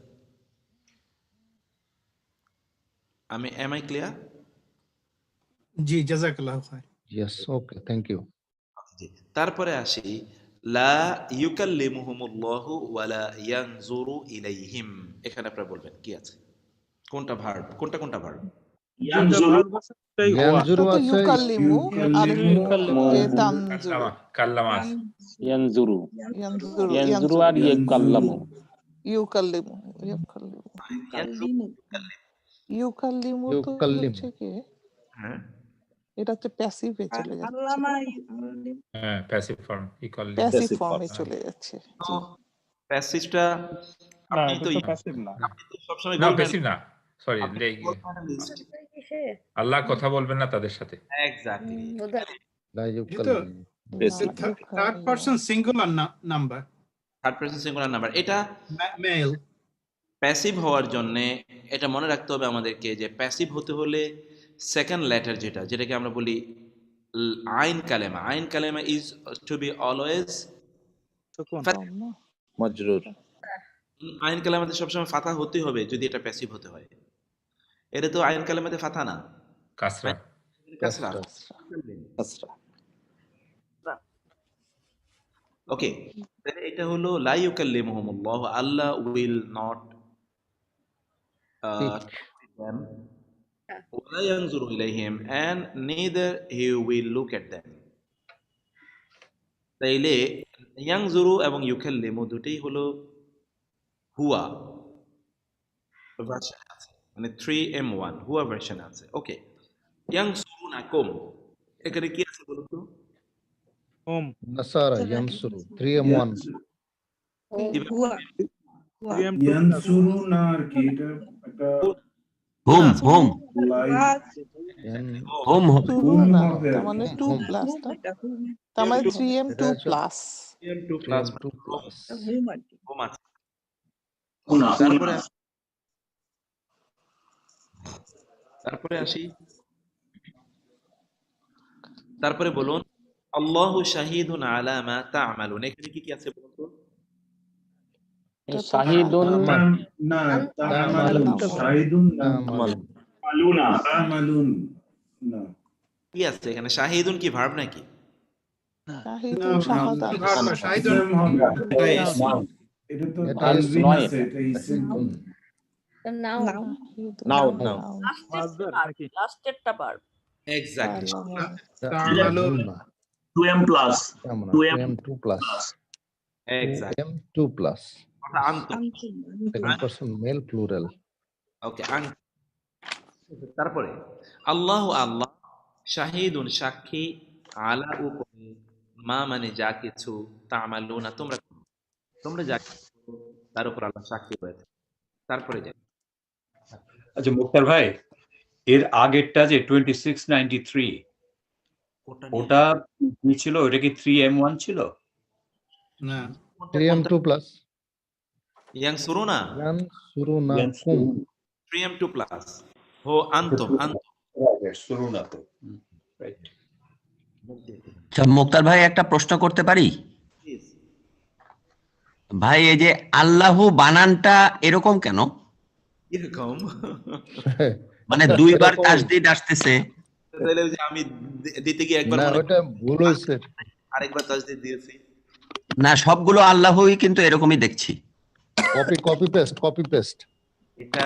am I clear? G জাযাকাল্লাহু Khair. Yes, okay, thank you. জি, তারপরে আসি লা ইউকাল্লিমুহুমুল্লাহু ওয়া লা ইয়ানজুরু ইলাইহিম, এখানে আপনারা বলবেন কি আছে, কোনটা ভার্ব, কোনটা ভার্ব? ইয়ানজুরু একটা তো আছে, ইউকাল্লিমু আর যে তানজুরু, কাল্লামা আছে। ইয়ানজুরু ইয়ানজুরু ইয়ানজুরু আর ইয়াকাল্লামু, ইউকাল্লিমু ইউকাল্লিমু তো ইউকাল্লিম। হচ্ছে কি, হ্যাঁ, এটা হচ্ছে প্যাসিভে চলে যাচ্ছে, হ্যাঁ, প্যাসিভ ফর্ম ইকুয়াল। প্যাসিভ ফর্মে চলে যাচ্ছে। তো প্যাসিভটা আপনি তো সবসময় না, বলবেন প্যাসিভ না, সরি, আল্লাহ কথা বলবেন না তাদের সাথে। এক্স্যাক্টলি। লা তো ইউকাল্লিম। Third person singular number, third person singular number. এটা মেল। প্যাসিভ হওয়ার জন্য এটা মনে রাখতে হবে আমাদেরকে যে প্যাসিভ হতে হলে সেকেন্ড লেটার যেটাকে আমরা বলি আইন কালেমা, আইন কালেমা ইজ টু বি অলওয়েজ মজরুর। আইন কালেমাতে সবসময় ফাথা হতে হবে যদি এটা প্যাসিভ হতে হয়। এটা তো আইন কালেমাতে ফাথা না, কাসরা। কাসরা। কাসরা। ওকে, তাহলে এটা হলো লা ইউকাল্লিমুহুমুল্লাহ, আল্লাহ উইল নট them ওয়ালা ইয়ানজুরু ইলাইহিম and neither he will look at them। তাইলে ইয়ানজুরু এবং ইউকাল্লিমু দুটেই হলো হুয়া ভার্সন আছে, মানে 3M1 হুয়া ভার্সন আছে। ওকে, ইয়ানসুরুনাকুম, এখানে কি আছে বলুন তো? নাসারা ইয়ানসুরু 3M1 ইয়ানসুরুনা আর কি এটা একটা হোম হোম হোম শুরু না, তার মানে 2 প্লাস, তার মানে 3M2 প্লাস। হোম আছে। তারপরে আসি, তারপরে বলুন আল্লাহু শাহিদুন আলা মা তা'মালুন, এখানে কি আছে বলুন তো? শাহিদুন না তা'মালুন, শাহিদুন না মালুনা, তা'মালুন না। কি আছে এখানে? শাহিদুন কি ভার্ব নাকি? শাহিদুন শাহাদাত, এটা তো তানজিম আছে, এটা ইসম নাউন। লাস্টেরটা verb. Exactly. 2m plus. 2m 2 plus. Exact 2 plus. আনতুম Second person male plural. Okay তারপরে আল্লাহ আল্লাহ শাহিদুন সাক্ষী আলা উপরে মা মানে যা কিছু তামালুনা তোমরা যা কিছু করো, তার উপর আল্লাহ সাক্ষী হয়েছে। তারপরে যাই আচ্ছা মুক্তার ভাই, এর আগেরটা যে 2693 ওটা কি ছিল? ওটা কি 3m1 ছিল? না 3m2 plus. ইয়াং সুরুনা Yansurunakum. 3m2 প্লাস হো আনতুম সুরুনা তো রাইট। আচ্ছা মুক্তার ভাই একটা প্রশ্ন করতে পারি ভাই? এই যে আল্লাহু বানানটা এরকম কেন? এরকম মানে দুইবার তাসদিদ আসতেছে। তাহলে ওই যে আমি দিতে গিয়ে একবার না মনে ওটা ভুল হয়েছে। আরেকবার তাসদিদ দিয়েছি। না সবগুলো আল্লাহই কিন্তু এরকমই দেখছি। Copy paste. এটা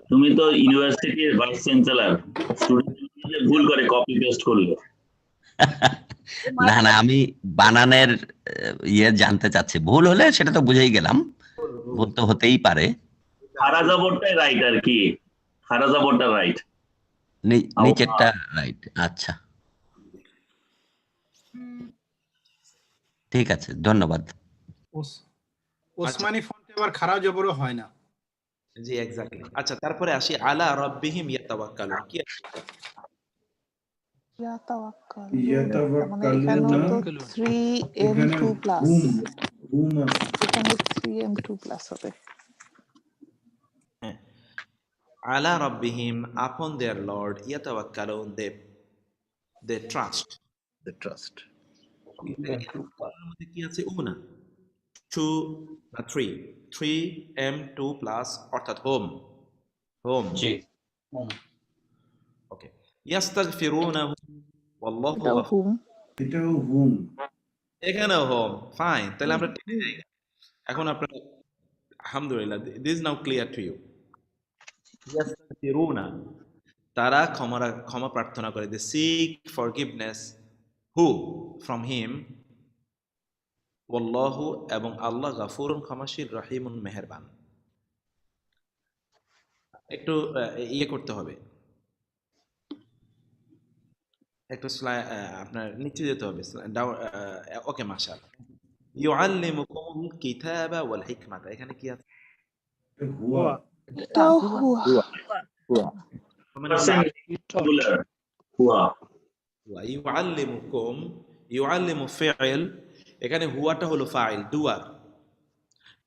তুমি তো ইউনিভার্সিটির ভাইস চ্যান্সেলর, স্টুডেন্ট ভুল করে কপি পেস্ট করলে। না না আমি বানানের ইয়ে জানতে চাচ্ছি, ভুল হলে সেটা তো বুঝেই গেলাম, ভুল তো হতেই পারে। খারাজাবরটাই রাইট আর কি, খারাজাবরটা রাইট, নিচেরটা রাইট। আচ্ছা ঠিক আছে, ধন্যবাদ। ওসমানী ফন্টে আবার খারাপ জবরও হয় না। জি এক্স্যাক্টলি। আচ্ছা তারপরে আসি আলা রাব্বিহিম ইয়াতাওয়াক্কালুন। কি এখানে তো 3m2 plus, এখানে 3m2 plus হবে। আলা রাব্বিহিম, upon their Lord, ইয়াতাওয়াক্কালুন, they trust. মধ্যে কি আছে? উনা 2 বা 3m2 প্লাস অর্থাৎ হোম জি ওকে। ইয়াস্তাগফিরুনাহু ওয়াল্লাহু হুম, এটাও হুম। এখানেও হোম। ফাইন, তাহলে আমরা টেনে যাই। এখন আপনারা আলহামদুলিল্লাহ, this now clear to you. ইয়াস্তাগফিরুনা, তারা ক্ষমা প্রার্থনা করে। They seek forgiveness who from him, ওয়াল্লাহু এবং আল্লাহ গাফুরুন ক্ষমাশীল, রহিমুন মেহেরবান। একটু ইয়ে করতে হবে, একটু আপনার নিচে যেতে হবে। ওকে মাশাআল্লাহ। ইউআল্লিমুকুমুল কিতাবা ওয়াল হিকমাতা, এখানে কি আছে? হুয়া এটাও হুয়া। ইউআল্লিমুকুম, ইউআল্লিমু ফি'ল, এখানে হুয়াটা হলো ফাইল, ডুয়ার।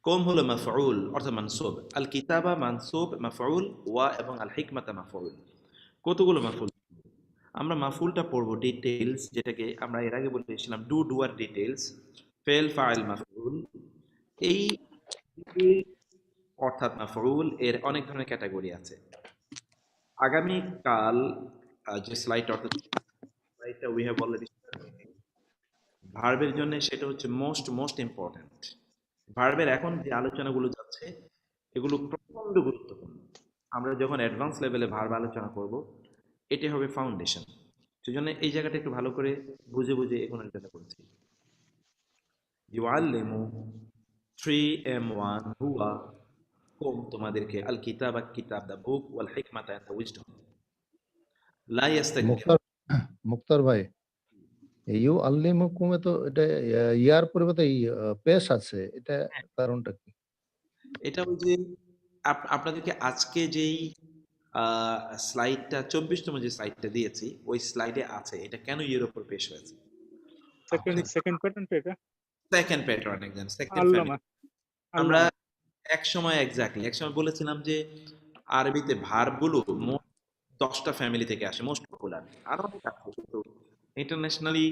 কুম হলো মাফউল অর্থাৎ মানসুব। আল কিতাবা মানসুব, মাফউল ওয়া এবং আল হিকমাতা মাফউল। কতগুলো মাফউল? আমরা মাফউলটা পড়বো ডিটেইলস, যেটাকে আমরা এর আগে বলেছিলাম ডুয়ার ডিটেইলস, ফেল ফাইল মাফউল। এই অর্থাৎ মাফউল এর অনেক ধরনের ক্যাটাগরি আছে। আগামী কাল যে স্লাইড, অর্থাৎ স্লাইডটা উই হ্যাভ অলরেডি ভার্বের জন্য, সেটা হচ্ছে মোস্ট ইম্পর্টেন্ট। ভার্বের এখন যে আলোচনাগুলো যাচ্ছে এগুলো প্রচন্ড গুরুত্বপূর্ণ। আমরা যখন অ্যাডভান্স লেভেলে ভার্ব আলোচনা করব, এটি হবে ফাউন্ডেশন। সেজন্য এই জায়গাটা একটু ভালো করে বুঝে এগোনোর জন্য বলছি। ইউআল্লিমু 3m1 হুয়া, কুম তোমাদেরকে, আল কিতাবা কিতাব দা বুক, ওয়াল হিকমাতা এন্ড দা উইজডম। লা ইয়াস্তাকবির। মুক্তার ভাই, ইউ আল্লিমুকুমে তো এটা ইয়ার পরিবর্তে পেশ আছে, এটা কারণটা কি? এটা ওই যে আপনাদেরকে আজকে যেই স্লাইডটা 24তম যে স্লাইডটা দিয়েছি, ওই স্লাইডে আছে এটা কেন এর উপর পেশ হয়েছে। সেকেন্ড প্যাটার্ন এটা সেকেন্ড প্যাটার্ন এক্সাম, সেকেন্ড আমরা এক সময় বলেছিলাম যে আরবিতে ভার্বগুলো মোট 10টা ফ্যামিলি থেকে আসে, মোস্ট পপুলার। আরো অনেক আছে, কিন্তু ইন্টারন্যাশনালি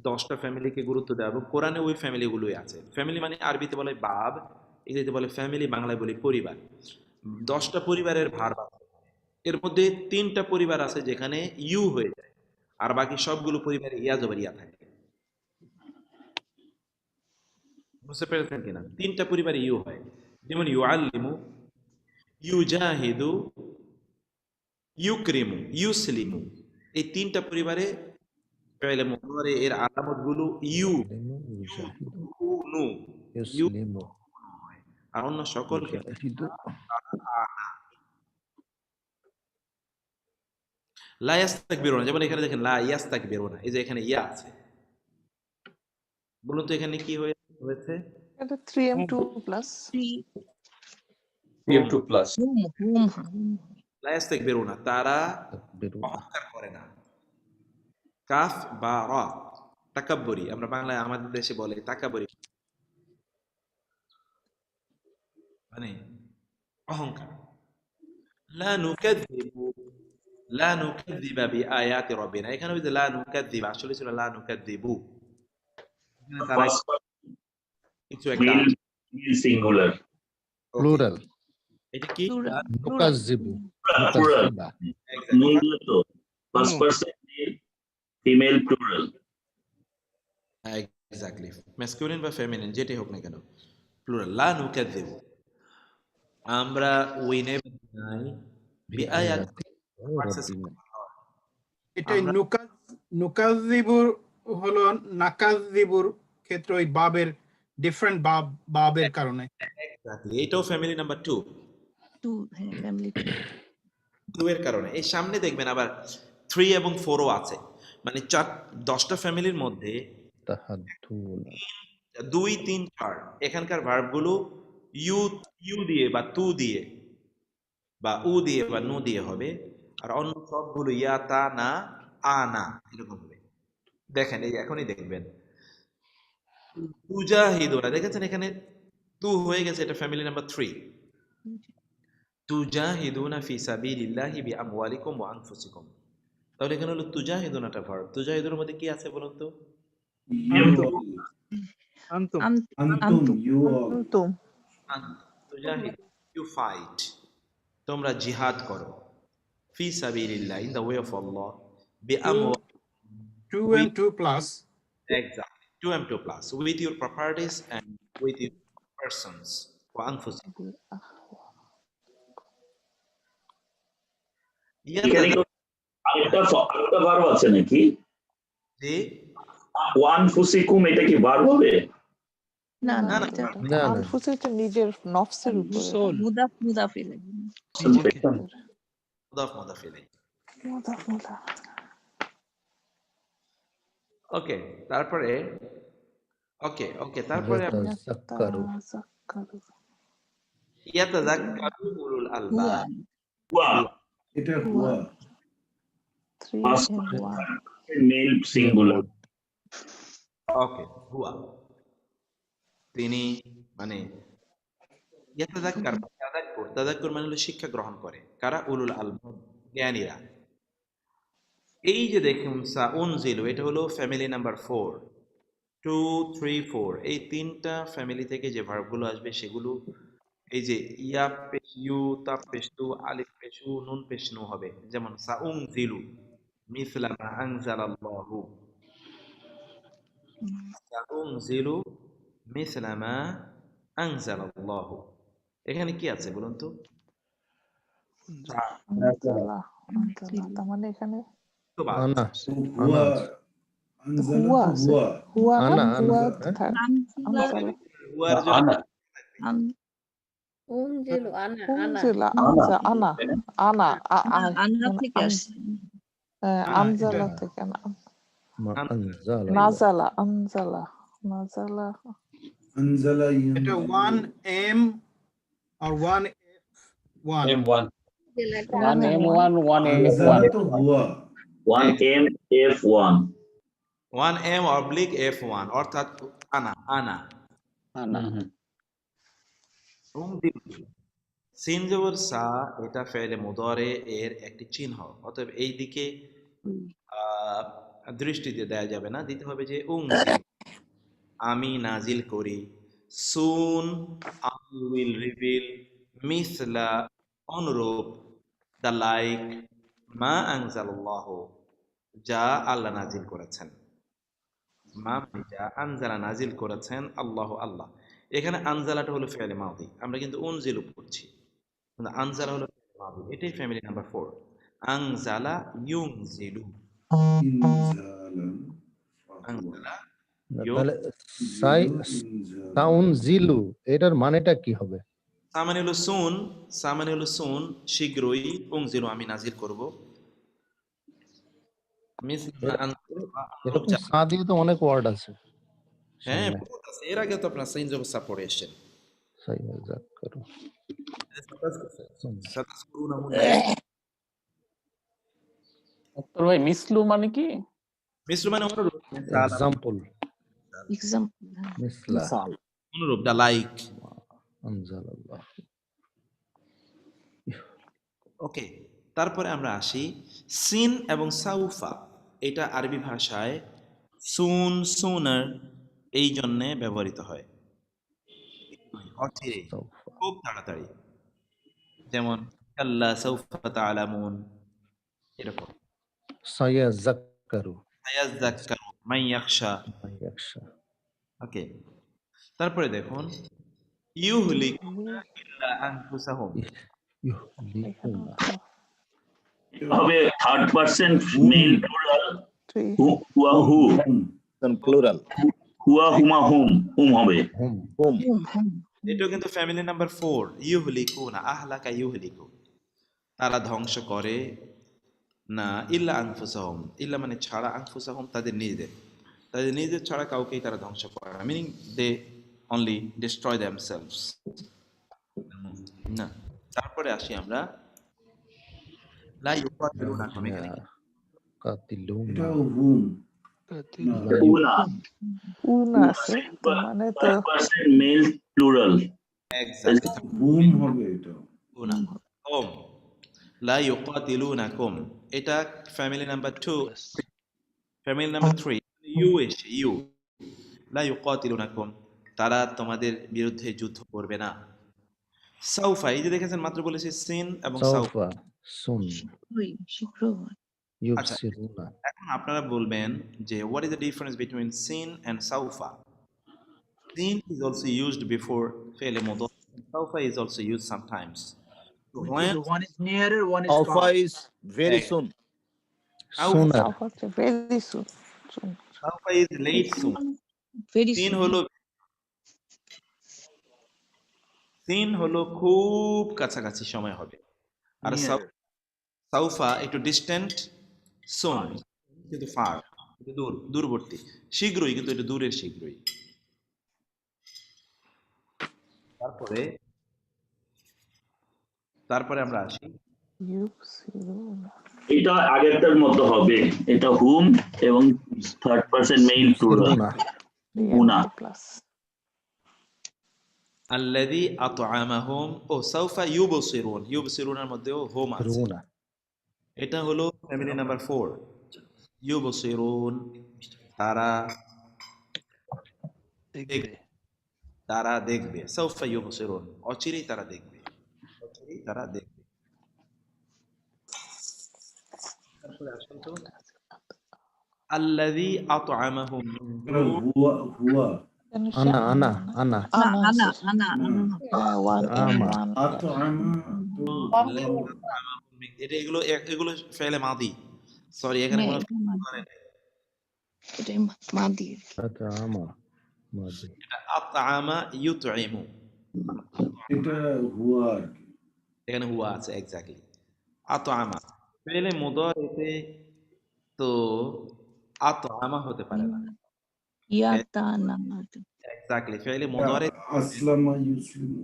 10টা ফ্যামিলিকে গুরুত্ব দেওয়া, এবং কোরআনে ওই ফ্যামিলিগুলোই আছে। ফ্যামিলি মানে আরবিতে বলে বাব, ইংরেজিতে বলে ফ্যামিলি, বাংলায় বলি পরিবার। 10টা পরিবারের ভার্ব আছে, এর মধ্যে 3টা পরিবার আছে যেখানে ইউ হয়ে যায়, আর বাকি সবগুলো পরিবারে ইয়া জবর ইয়া থাকে। বুঝতে পেরেছেন কিনা? 3টা পরিবারে ইউ হয়, যেমন ইউআল্লিমু, ইউজাহিদু, ইউকরিমু, ইউসলিমু। এই তিনটা পরিবারে ফেলে মুদারে এর আলামত গুলো ইউ নু ইউ ইউসলিমু আর অন্য সকল ইউজাহিদু লা ইয়াস্তাকবিরুনা, যেমন এখানে দেখেন লা ইয়াস্তাকবিরুনা, এই যে এখানে ইয়া আছে, বলুন তো এখানে কি হয়েছে? এটা 3m2 প্লাস 3m2 প্লাস লা ইয়াস্তাকবিরুনা, তারা অহংকার করে না। কাফ বা রা তাকাব্বুরি, আমরা বাংলায় আমাদের দেশে বলে তাকাব্বুরি, মানে অহংকার। লা নুকাযযিবু, লা নুকাযযিবা বিআয়াতি রাব্বিনা, এখানে ওই যে লা নুকাযযিব আসলে ছিল লা নুকাযযিবু, তারা কিছু একটা সিঙ্গুলার প্লুরাল এটা কি নুকাযযিবু প্লুরাল নুকাযযিবা মূলত first person female plural exactly, masculine বা ফেমিনিন যেটাই হোক না কেন, প্লুরাল। লা নুকাযযিবু, আমরা উই নেভার ডিনাই বিআয়াতি রাব্বিনা এটাই নুকাযযিবুর হলো নাকাযযিবুর ক্ষেত্রে ওই বাবের ডিফারেন্ট বাবের কারণে। এক্স্যাক্টলি, এটাও ফ্যামিলি নাম্বার 2 হ্যাঁ ফ্যামিলি 2 এর কারণে। এই সামনে দেখবেন আবার 3 এবং 4ও আছে, মানে 10টা ফ্যামিলির মধ্যে তাহাদ্দুনা 2, 3, 4 এখানকার ভার্বগুলো ইউ দিয়ে বা তু দিয়ে বা উ দিয়ে বা নু দিয়ে হবে, আর অন্য সবগুলো ইয়া তা না আনা এরকম হবে। দেখেন এই এখনই দেখবেন তুজাহিদুনা, দেখেছেন এখানে তু হয়ে গেছে, এটা ফ্যামিলি নাম্বার 3। তুজাহিদুনা ফি সাবিলিল্লাহি বিআমওয়ালিকুম ওয়া আনফুসিকুম, তাহলে এখানে হলো তুজাহিদুনাটা ভার্ব। তুজাহিদুনের মধ্যে কি আছে বলুন তো? তুজাহিদ, ইউ ফাইট, তোমরা জিহাদ করো, ফি সাবিলিল্লাহ, in the way of Allah, বিআমওয়ালিকুম 2m2 plus exactly 2m2 plus with your properties and with your persons wa anfusikum। আরেকটা ভার্ব আছে নাকি? জি, ওয়ান ফুসিকুম, এটা কি ভার্ব হবে? না না না না আনফুসিটা নিজের নফসের উপরে মুদাফ ইলাইহি মুদাফ ইলাইহি। ওকে, তারপরে তারপরে ইয়াতাযাক্কারু উলুল আলবাব, এটা হুয়া 3m1 মেল সিঙ্গুলার। ওকে, হুয়া তিনি, মানে তাযাক্কুর মানে হলো শিক্ষা গ্রহণ করে, কারা? উলুল আলবাব, জ্ঞানীরা। এই যে দেখুন সাউনজিলু, এটা হলো ফ্যামিলি নাম্বার 4 2, 3, 4, এই তিনটা ফ্যামিলি থেকে যে ভার্বগুলো আসবে সেগুলো এই যে ইয়া পেশ ইউ, তা পেশ তু, আলিফ পেশ উ, নুন পেশ নু হবে। যেমন সাউনজিলু মিসলা মা আনজালাল্লাহু, সাউনজিলু মিসলা মা আনজালাল্লাহু, এখানে কি আছে বলুন তো? তার মানে এখানে আনা হুয়া হুয়া আছে হুয়া না হুয়া আনা উনজিলু আনজালা আনা আনা থেকে আসছে আনজালা থেকে নাজালা নাজালা এটা 1m or 1f1 1m1 তো হুয়া 1m f1 1m oblique f1 অর্থাৎ আনা। সিন জবর সা, এটা ফেলে মুদারে এর একটি চিহ্ন, অতএব এই দিকে দৃষ্টি দিয়ে দেয়া যাবে না, দিতে হবে যে আমি নাজিল করি, সুন আই উইল রিভিল, মিসলা অনুরূপ, দ্য লাইক, মা আনজালাল্লাহু যা আল্লাহ নাজিল করেছেন, মা যা আনজালা নাজিল করেছেন আল্লাহ আল্লাহ। এখানে আনজালাটা হলো ফি'ল মাদি, আমরা কিন্তু উনজিলু পড়ছি, আনজালা হলো ফি'ল মাদি, এটাই ফ্যামিলি নাম্বার 4। আনজালা ইউনজিলু, ইনজালান আনজালা তাহলে সাই সাউন জিলু এটার মানেটা কি হবে? সামানি হলো সুন, সামানি হলো সুন, শীঘ্রই, উংজিরু আমি নাজিল করব। এরকম সা দিয়ে তো অনেক ওয়ার্ড আছে। হ্যাঁ, এর আগে তো আপনার সাইন জবসা পড়ে এসেছেন। সাইয়াযাক্কারু মুক্তার ভাই মিসলু মানে কি? মিসলু মানে অনুরূপ, এক্সাম্পল মিসলা অনুরূপ, দা লাইক। আনজালাল্লাহ। ওকে, তারপরে আমরা আসি সিন এবং সাউফা। এটা আরবি ভাষায় সুন, সুনার এই জন্যে ব্যবহৃত হয়, অচিরে, খুব তাড়াতাড়ি। যেমন কাল্লা সাউফা তা'লামুন, এরকম। সাইয়াযাক্কারু সায়াযাক্কারু মান ইয়াখশা। ওকে, তারপরে দেখুন ইউহলিকুনা ইল্লা আনফুসাহুম। হবে থার্ড পারসন মেল প্লুরাল, হুয়া হু প্লুরাল, হুয়া হুমা হুম, হুম হবে হুম। এটাও কিন্তু ফ্যামিলি নাম্বার 4। ইউহলিকুনা, আহলাকা ইউহলিকু, তারা ধ্বংস করে না, ইল্লা আনফুসাহুম, ইল্লা মানে ছাড়া, আনফুসাহুম তাদের নিজেদের ছাড়া কাউকেই তারা ধ্বংস করে না, meaning they only destroy themselves না। তারপরে আসি আমরা লা ইউকাতিলুনাকুম, এখানে এটা হুম উনা, উনা আছে তার মানে তো মেল প্লুরাল, এক্স্যাক্টলি হুম হবে এটা। উনা হুম, লা ইউকাতিলুনাকুম, এটা ফ্যামিলি নাম্বার 2। ফ্যামিলি নাম্বার 3 ইউ এসে ইউ, লা ইউকাতিলুনাকুম, তারা তোমাদের বিরুদ্ধে যুদ্ধ করবে না। সাউফা, এই যে দেখেছেন মাত্র বলেছি সিন এবং সাউফা, সুন আচ্ছা, ইউবসিরুনা। এখন আপনারা বলবেন যে what is the difference between sin and saufa? Sin is also used before fi'l mudari, and saufa is also used sometimes. So when one is nearer, one is Alpha far. is very soon. Sooner very soon. saufa is late soon. sin হলো খুব কাছাকাছি সময় হবে, আর সাউফা একটু distant, সুন কিন্তু fur, দূর, দূরবর্তী, শীঘ্রই কিন্তু এটা দূরের শীঘ্রই। তারপরে আমরা আসি এটা আগেরটার মতো হবে, এটা হুম এবং থার্ড পারসন মেল প্লুরাল উনা। আল্লাযী আত'আমাহুম, ও সাউফা ইউবসিরুন, ইউবসিরুনের মধ্যেও হুম আছে, এটা হলো ফ্যামিলি নাম্বার 4। ইউবসিরুন, তারা দেখবে, সাউফা ইউবসিরুন, অচিরেই তারা দেখবে, তারপরে আসুন তো আল্লাযী আত'আমাহুম হুয়া হুয়া আনা এটা এগুলো ফেলে মাদি, সরি এখানে কোনো এটা মাদি, এটা আত'আমা ইউত'iমু, এটা হুয়া, এখানে হুয়া আছে এক্স্যাক্টলি। আত'আমা ফেলে মুদারিতে তো আত'আমা হতে পারে না, ইয়াতানা, এক্স্যাক্টলি ফেলে মুদারি আসলামা ইউসলিমু,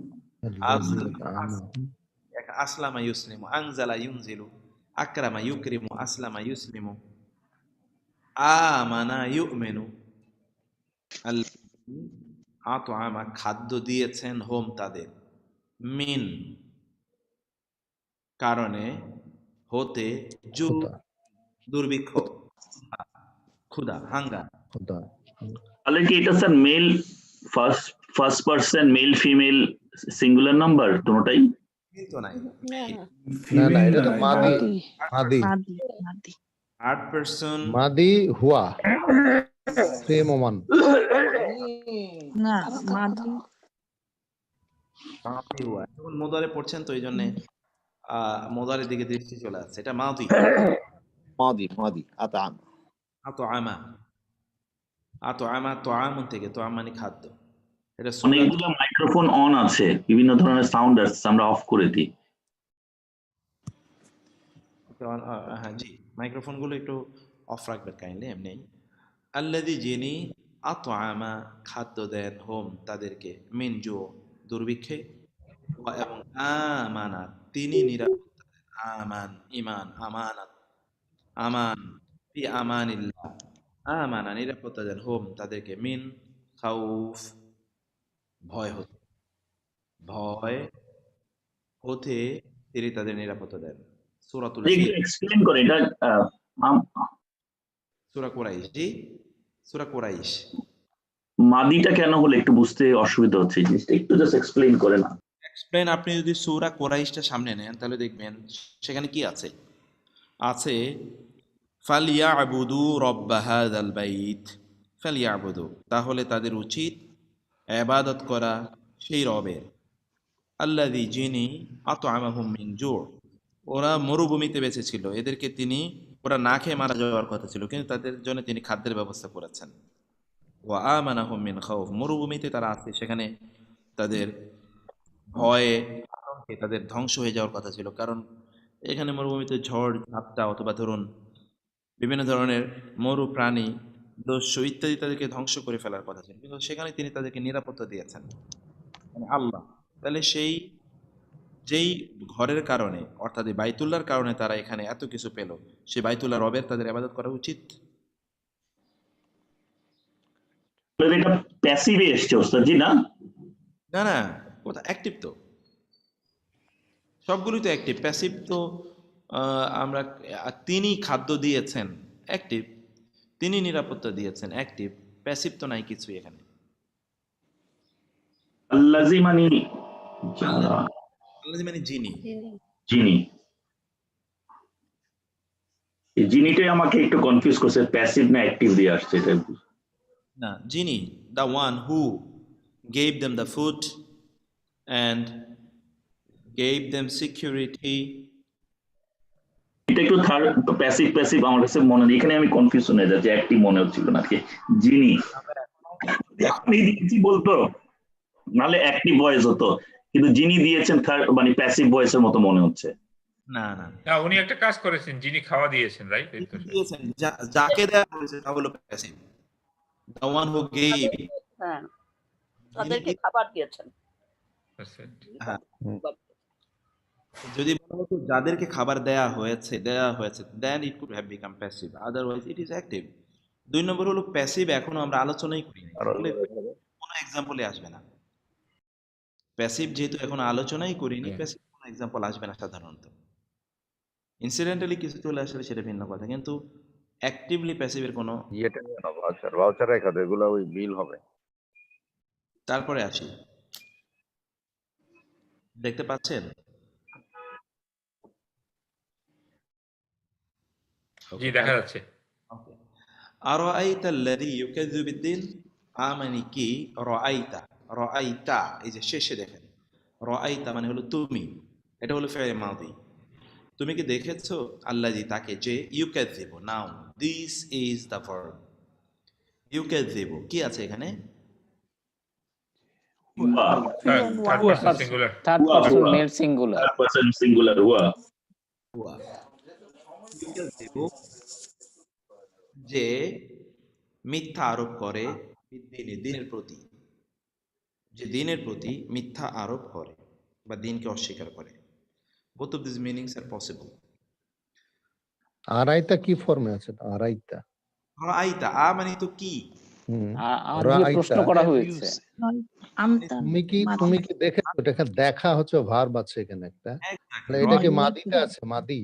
আসলামা ইউসলিমু, আনজালা ইউনজিলু, আকরামা ইউকরিমু, আসলামা ইউসলিমু, আমানা ইউমিনু। আত'আমা খাদ্য দিয়েছেন হোম তাদের, মিন কারণে, হতে, দুর্ভিক্ষ, ক্ষুধা, হাঙ্গার। তাহলে কি এটা sir male first person male female singular number কোনটাই? কিন্তু নাই, না এটা তো মাদি, থার্ড পারসন মাদি হুয়া প্রেমমান না মাদি হুয়া। যখন মুদারে পড়ছেন তো এই জন্য মুদারের দিকে দৃষ্টি চলে আসছে, এটা মাদি। মাদি মাদি আতাম আতআমা আতআমা তোয়ামুন থেকে তোয়াম মানে খাদ্য। এটা সূরা অনেকগুলো মাইক্রোফোন অন আছে, বিভিন্ন ধরনের সাউন্ড আসছে, আমরা অফ করে দিই। হ্যাঁ জি, মাইক্রোফোন গুলো একটু অফ রাখবেন কাইন্ডলি। এমনি আল্লাযী যিনি আতআমা খাদ্য দেন হোম তাদেরকে মিন জু দুর্ভিক্ষে এবং আমানা তিনি নিরাপত্তা দেন। আমান ইমান আমানাত আমান ফি আমানিল্লাহ আমানা নিরাপত্তা দেন হোম তাদেরকে মিন খাউফ ভয় হতে ভয় হতে তিনি তাদের নিরাপত্তা দেন। সূরাতুল একটু ফিল এক্সপ্লেন করে এটা। সূরা কুরাইশ, জি সূরা কুরাইশ। মাদিটা কেন হলো একটু বুঝতে অসুবিধা হচ্ছে, এই জিনিসটা একটু জাস্ট এক্সপ্লেন করে না। এক্সপ্লেন, আপনি যদি সূরা কুরাইশটা সামনে নেন তাহলে দেখবেন সেখানে কি আছে। আছে ফালিয়াবুদু রব্বা হাযাল বাইত, ফালিয়াবুদু তাহলে তাদের উচিত ইবাদত করা সেই রবের, আল্লাযী যিনি আতআমাহুম মিন জু', ওরা মরুভূমিতে বেঁচে ছিল, এদেরকে তিনি, ওরা না খেয়ে মারা যাওয়ার কথা ছিল কিন্তু তাদের জন্য তিনি খাদ্যের ব্যবস্থা করেছেন। ওয়া আমানাহুম মিন খাউফ, মরুভূমিতে তারা আছে, সেখানে তাদের ভয়ে আতঙ্কে তাদের ধ্বংস হয়ে যাওয়ার কথা ছিল, কারণ এখানে মরুভূমিতে ঝড় ঝাপটা অথবা ধরুন বিভিন্ন ধরনের মরু প্রাণী দস্যু ইত্যাদি তাদেরকে ধ্বংস করে ফেলার কথা ছিল, কিন্তু সেখানে তিনি তাদেরকে নিরাপত্তা দিয়েছেন মানে আল্লাহ। তাহলে সেই যেই ঘরের কারণে অর্থাৎ এই বাইতুল্লাহর কারণে তারা এখানে এত কিছু পেল, সেই বাইতুল্লাহ রবের তাদের ইবাদত করা উচিত। এটা প্যাসিভে এসছে ওস্তাদজি, না না না, ওটা অ্যাক্টিভ, তো সবগুলোই তো অ্যাক্টিভ। প্যাসিভ তো আমরা তিনি খাদ্য দিয়েছেন অ্যাক্টিভ, তিনি নিরাপত্তা দিয়েছেন অ্যাক্টিভ, প্যাসিভ তো নাই কিছুই এখানে। আল্লাযী মানে আল্লাহ মানে যিনি, যিনি, এই যিনিটাই আমাকে একটু কনফিউজ করছে, প্যাসিভ না অ্যাক্টিভ দিয়ে আসছে এটা। না, যিনি the one who gave them the food and gave them security. এটা একটু থার্ড প্যাসিভ প্যাসিভ আমার কাছে মনে নেই, এখানে আমি কনফিউশন হয়ে যাচ্ছি, অ্যাক্টিভ মনে হচ্ছিল না কি যিনি আপনি দিয়েছি বলতো, নালে অ্যাক্টিভ ভয়েস হতো, কিন্তু যিনি দিয়েছেন থার্ড মানে প্যাসিভ ভয়েসের মতো মনে হচ্ছে। না না না, উনি একটা কাজ করেছেন, যিনি খাওয়া দিয়েছেন, রাইট? দিয়েছেন, যাকে দেওয়া হয়েছে তা হলো passive, the one who gave। হ্যাঁ, তাদেরকে খাবার দিয়েছেন। হ্যাঁ, যদি বলা হতো যাদেরকে খাবার দেয়া হয়েছে then it could have become passive, otherwise it is active। 2 নম্বর হলো প্যাসিভ, এখনো আমরা আলোচনাই করিনি, কোনো এক্সাম্পলে আসবে না। প্যাসিভ যেহেতু এখনো আলোচনাই করিনি, প্যাসিভ কোনো এক্সাম্পল আসবে না সাধারণত। ইনসিডেন্টালি কিছু চলে আসলে সেটা ভিন্ন কথা, কিন্তু অ্যাক্টিভলি প্যাসিভের কোনো ইয়েটা নিয়ে না, ভাউচার রেখা দেয়, এগুলো ওই বিল হবে। তারপরে আসি, দেখতে পাচ্ছেন? জি, দেখা যাচ্ছে। ওকে, আরাআইতাল্লাযী ইউকাযযিবু বিদ্দিন, আমানি কি রাআইতা, এই যে শেষে দেখেন রাআইতা মানে হলো তুমি, এটা হলো ফি'ল মাদি। তুমি কি দেখেছো আল্লাযী তাকে, যে ইউকাযযিবু noun, this is the verb. ইউকাযযিবু কি আছে এখানে? Third person singular, third person male singular, third person singular হুয়া। ইউকাযযিবু যে মিথ্যা আরোপ করে, দিনের প্রতি, যে দিনের প্রতি মিথ্যা আরোপ করে বা দিনকে অস্বীকার করে। both of these meanings are possible। আরাইতা কি ফর্মে আছে? আরাইতা রাআইতা, মানে তো কি, প্রশ্ন করা হয়েছে, তুমি কি দেখেছো? এটা দেখা হচ্ছে ভার্ব আছে এখানে একটা, এটা কি মাদিতে আছে? মাদি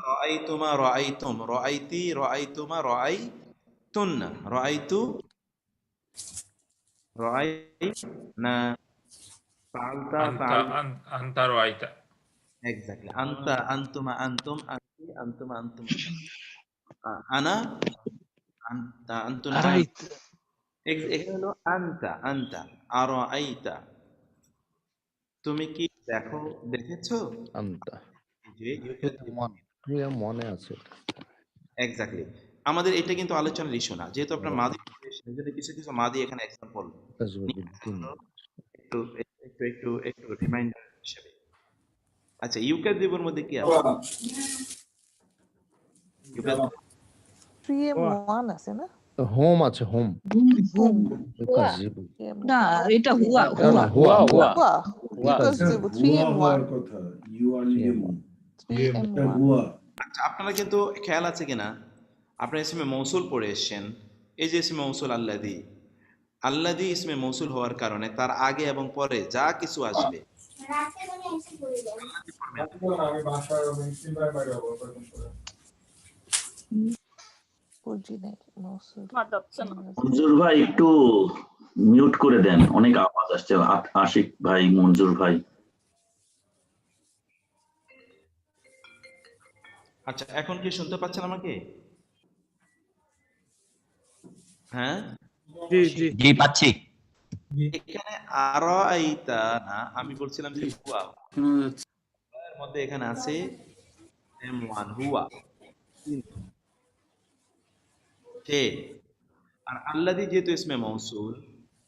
রাআইতুমা রাআইতুম রাআইতি রাআইতুমা রাআইতুন্না রাআইতু রাআইনা ফাআলতা আনতা রাআইতা, এক্স্যাক্টলি, আনতা আনতুমা আনতুম আনতি আনতুমা আনতুম, আনা আনতা আনতুনা, এখানে হলো আনতা আরাআইতা, তুমি কি দেখেছো? আনতা, যে ইউকাযযিবু 3M1 এ আছে এটা। এক্স্যাক্টলি। আমাদের এটা কিন্তু আলোচনার ইস্যু না, যেহেতু আপনার মাদি পড়েছেন এই জন্য কিছু কিছু মাদি এখানে এক্সাম্পল তাজউদ্দিন। একটু একটু একটু একটু রিমাইন্ডার হিসেবে। আচ্ছা, ইউকাযযিবুর মধ্যে কি আছে? ইউকাযযিবু 3M1 আছে না? হোম আছে, হোম। হোম ইউকাযযিবু। না এটা হুয়া না না, হুয়া হুয়া। ইউকাযযিবু হুয়া 3M1 হওয়ার কথা, ইউ আর ইউ, এটা 3M1 হুয়া। আচ্ছা, আপনারা কিন্তু খেয়াল আছে কিনা, আপনারা ইসমে মৌসুল পড়ে এসেছেন। এই যে ইসমে মৌসুল আল্লাযী, আল্লাযী ইসমে মৌসুল হওয়ার কারণে তার আগে এবং পরে যা কিছু আসবে মঞ্জুর ভাই একটু মিউট করে দেন, অনেক আওয়াজ আসছে। আশিক ভাই, মঞ্জুর ভাই। আচ্ছা, এখন কি শুনতে পাচ্ছেন আমাকে? হ্যাঁ, জি পাচ্ছি। এখানে আরাইতা না, আমি বলছিলাম যে হুয়া এর মধ্যে এখানে আছে M1 হুয়া, সে। আর আল্লাযী যেহেতু ইসমে মৌসুল,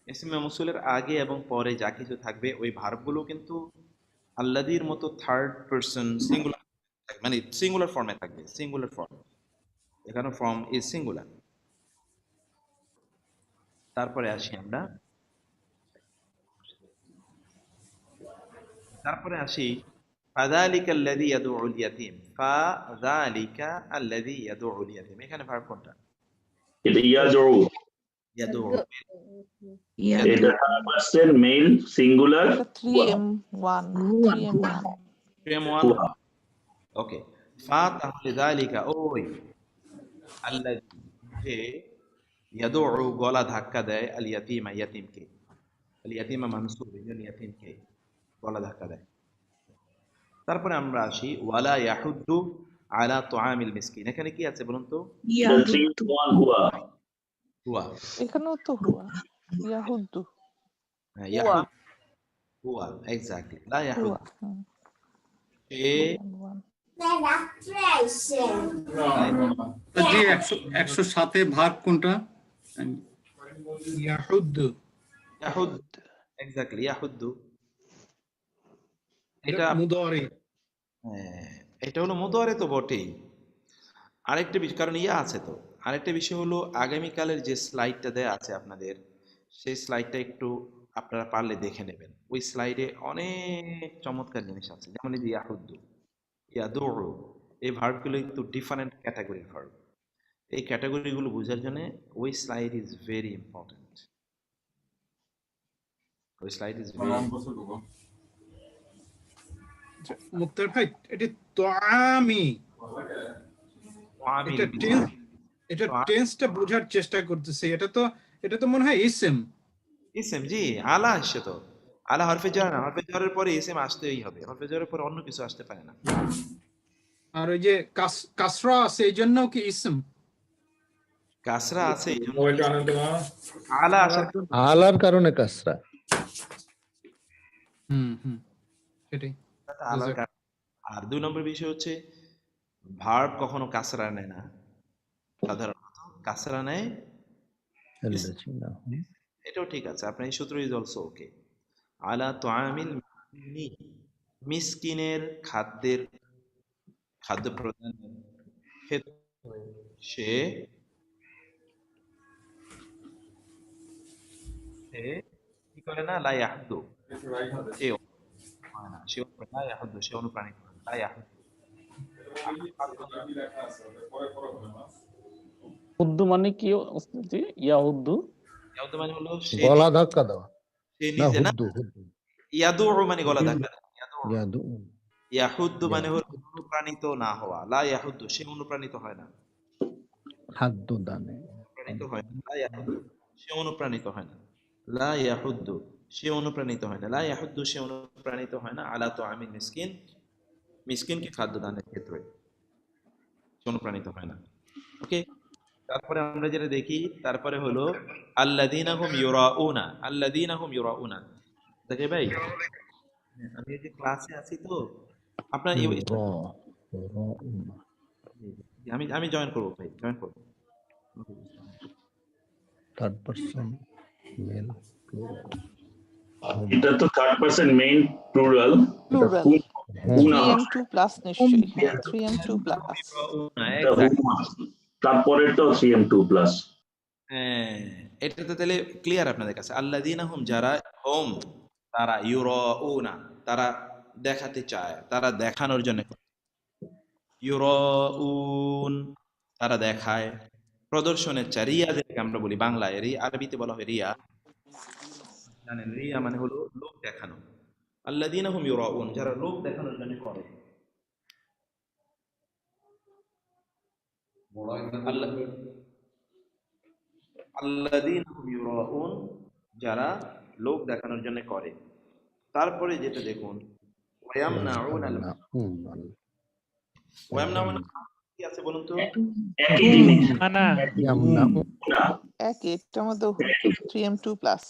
ইসমে মৌসুলের আগে এবং পরে যা কিছু থাকবে ওই ভার্বগুলো কিন্তু আল্লাযীর মতো থার্ড পারসন সিঙ্গুলার, মানে সিঙ্গুলার ফর্মে থাকবে, সিঙ্গুলার ফর্ম। এখানে ফর্ম ইজ সিঙ্গুলার। তারপরে আসি আমরা, তারপরে আসি ফাযালিকা আল্লাযী ইয়াদউল ইয়াতীম। ফাযালিকা আল্লাযী ইয়াদউল ইয়াতীম, এখানে ভার্ব কোনটা? এটা ইয়াদউ, ইয়াদউ। এটা person mail singular 3M1 3M1 ওকে। ফা তাহলে যালিকা ওই, আল্লাযী যে, ইয়াদউ গলা ধাক্কা দেয়, আল ইয়াতীমা ইয়াতীমকে, আল ইয়াতীমা মানসুব, এজন্য ইয়াতীমকে গলা ধাক্কা দেয়। তারপরে আমরা আসি ওয়ালা ইয়াহুদ্দু আলা তুআমিল মিসকিন, এখানে কি আছে বলুন তো? হুয়া, এখানেও তো হুয়া, ইয়াহুদ্দু হ্যাঁ, ইয়াহুদ হুয়া, এক্স্যাক্টলি। লা ইয়াহুদ সে, জি 107 এ ভার্ব কোনটা? ইয়াহুদ্দু। ইয়াহুদ, এক্স্যাক্টলি, ইয়াহুদ্দু। এটা মুদারি। হ্যাঁ, এটা হলো মুদারে তো বটেই। আরেকটা বিষয়, কারণ ইয়া আছে তো, আরেকটা বিষয় হলো আগামীকালের যে স্লাইডটা দেয়া আছে আপনাদের, সেই স্লাইডটা একটু আপনারা পারলে দেখে নেবেন। ওই স্লাইডে অনেক চমৎকার জিনিস আছে, যেমন এই যে ইয়াহুদ্দু, ইয়াদউ, এই ভার্বগুলো একটু ডিফারেন্ট ক্যাটাগরির ভার্ব। এই ক্যাটাগরিগুলো বোঝার জন্য ওই স্লাইড ইজ ভেরি ইম্পর্টেন্ট। ওই স্লাইড ইজ ভেরি, মুক্তার ভাই, এটা তুআমি, এটা টেন্সটা বোঝার চেষ্টা করতেছি। এটা তো মনে হয় ইসম। ইসম, জি, আলা আসছে তো, আলা হরফে জার না, হরফে জারের পরে ইসম আসতেই হবে, হরফে জারের পরে অন্য কিছু আসতে পারে না। আর ওই যে কাসরা আছে, এই জন্য কি ইসম? কাসরা আছে এই জন্য, আলা আসার আলার কারণে কাসরা। সেটাই। আর 2 নম্বর বিষয় হচ্ছে ভার্ব কখনো কাসরা নেয় না, সাধারণত কাসরা নেয়। এটাও ঠিক আছে, আপনার এই সূত্র ইজ অলসো ওকে। আলা তুআমিল মিসকিনি, মিসকিনের খাদ্য প্রদানের ক্ষেত্রে সে কি করে না, লা ইয়াহদু, সে অনুপ্রাণিত হয় না, লা ইয়াহদু। উদ্দু মানে কি জি? ইয়াহুদ্দু, ইয়াহুদু মানে হলো গলা ধাক্কা দেওয়া, সে না নিজে না। হুদ্দু। ইয়াদউ মানে গলা ধাক্কা দেওয়া, ইয়াদু। ইয়াহুদ্দু মানে হলো অনুপ্রাণিত না হওয়া, লা ইয়াহুদ্দু, সে অনুপ্রাণিত হয় না, খাদ্য দানে অনুপ্রাণিত হয় না, লা ইয়াহুদ্দু, সে অনুপ্রাণিত হয় না, লা ইয়াহুদ্দু, সে অনুপ্রাণিত হয় না, লা ইয়াহুদ্দু, সে অনুপ্রাণিত হয় না, আলা তুআমিল মিসকিন, মিসকিনকে খাদ্য দানের ক্ষেত্রে সে অনুপ্রাণিত হয় না। ওকে, তারপরে আমরা যেটা দেখি, তারপরে হলো আল্লাযীনা হুম ইউরাউনা, আল্লাযীনা হুম ইউরাউনা। দেখে ভাই, আমি এই যে ক্লাসে আছি তো, আপনার يراءون আমি জয়েন করবো ভাই, জয়েন করবো। third person male plural এটা তো third person main plural plural 3m2 plus নিশ্চয়ই, হ্যাঁ 3m2 প্লাস। তারপরেরটা 3m2 প্লাস। হ্যাঁ, এটা তো তাহলে ক্লিয়ার আপনাদের কাছে। আল্লাযীনা হুম, যারা, হুম তারা, ইউরাউনা তারা দেখাতে চায়, তারা দেখানোর জন্য, ইউরাউন তারা দেখায়, প্রদর্শনের চায়। রিয়া যেটাকে আমরা বলি বাংলায়, আরবিতে বলা হয় রিয়া। জানেন রিয়া মানে হলো লোক দেখানো। আল্লাযীনা হুম ইউরাউন, যারা লোক দেখানোর জন্য করে। আল্লাযীনা হুম ইউরাউন, যারা লোক দেখানোর জন্য করে। তারপরে যেটা দেখুন, ওয়ায়ামনাউনাল ওয়ায়ামনাউনা কি আছে বলুন তো? একই জিনিস। একই, এটার মধ্যে 3m2 প্লাস।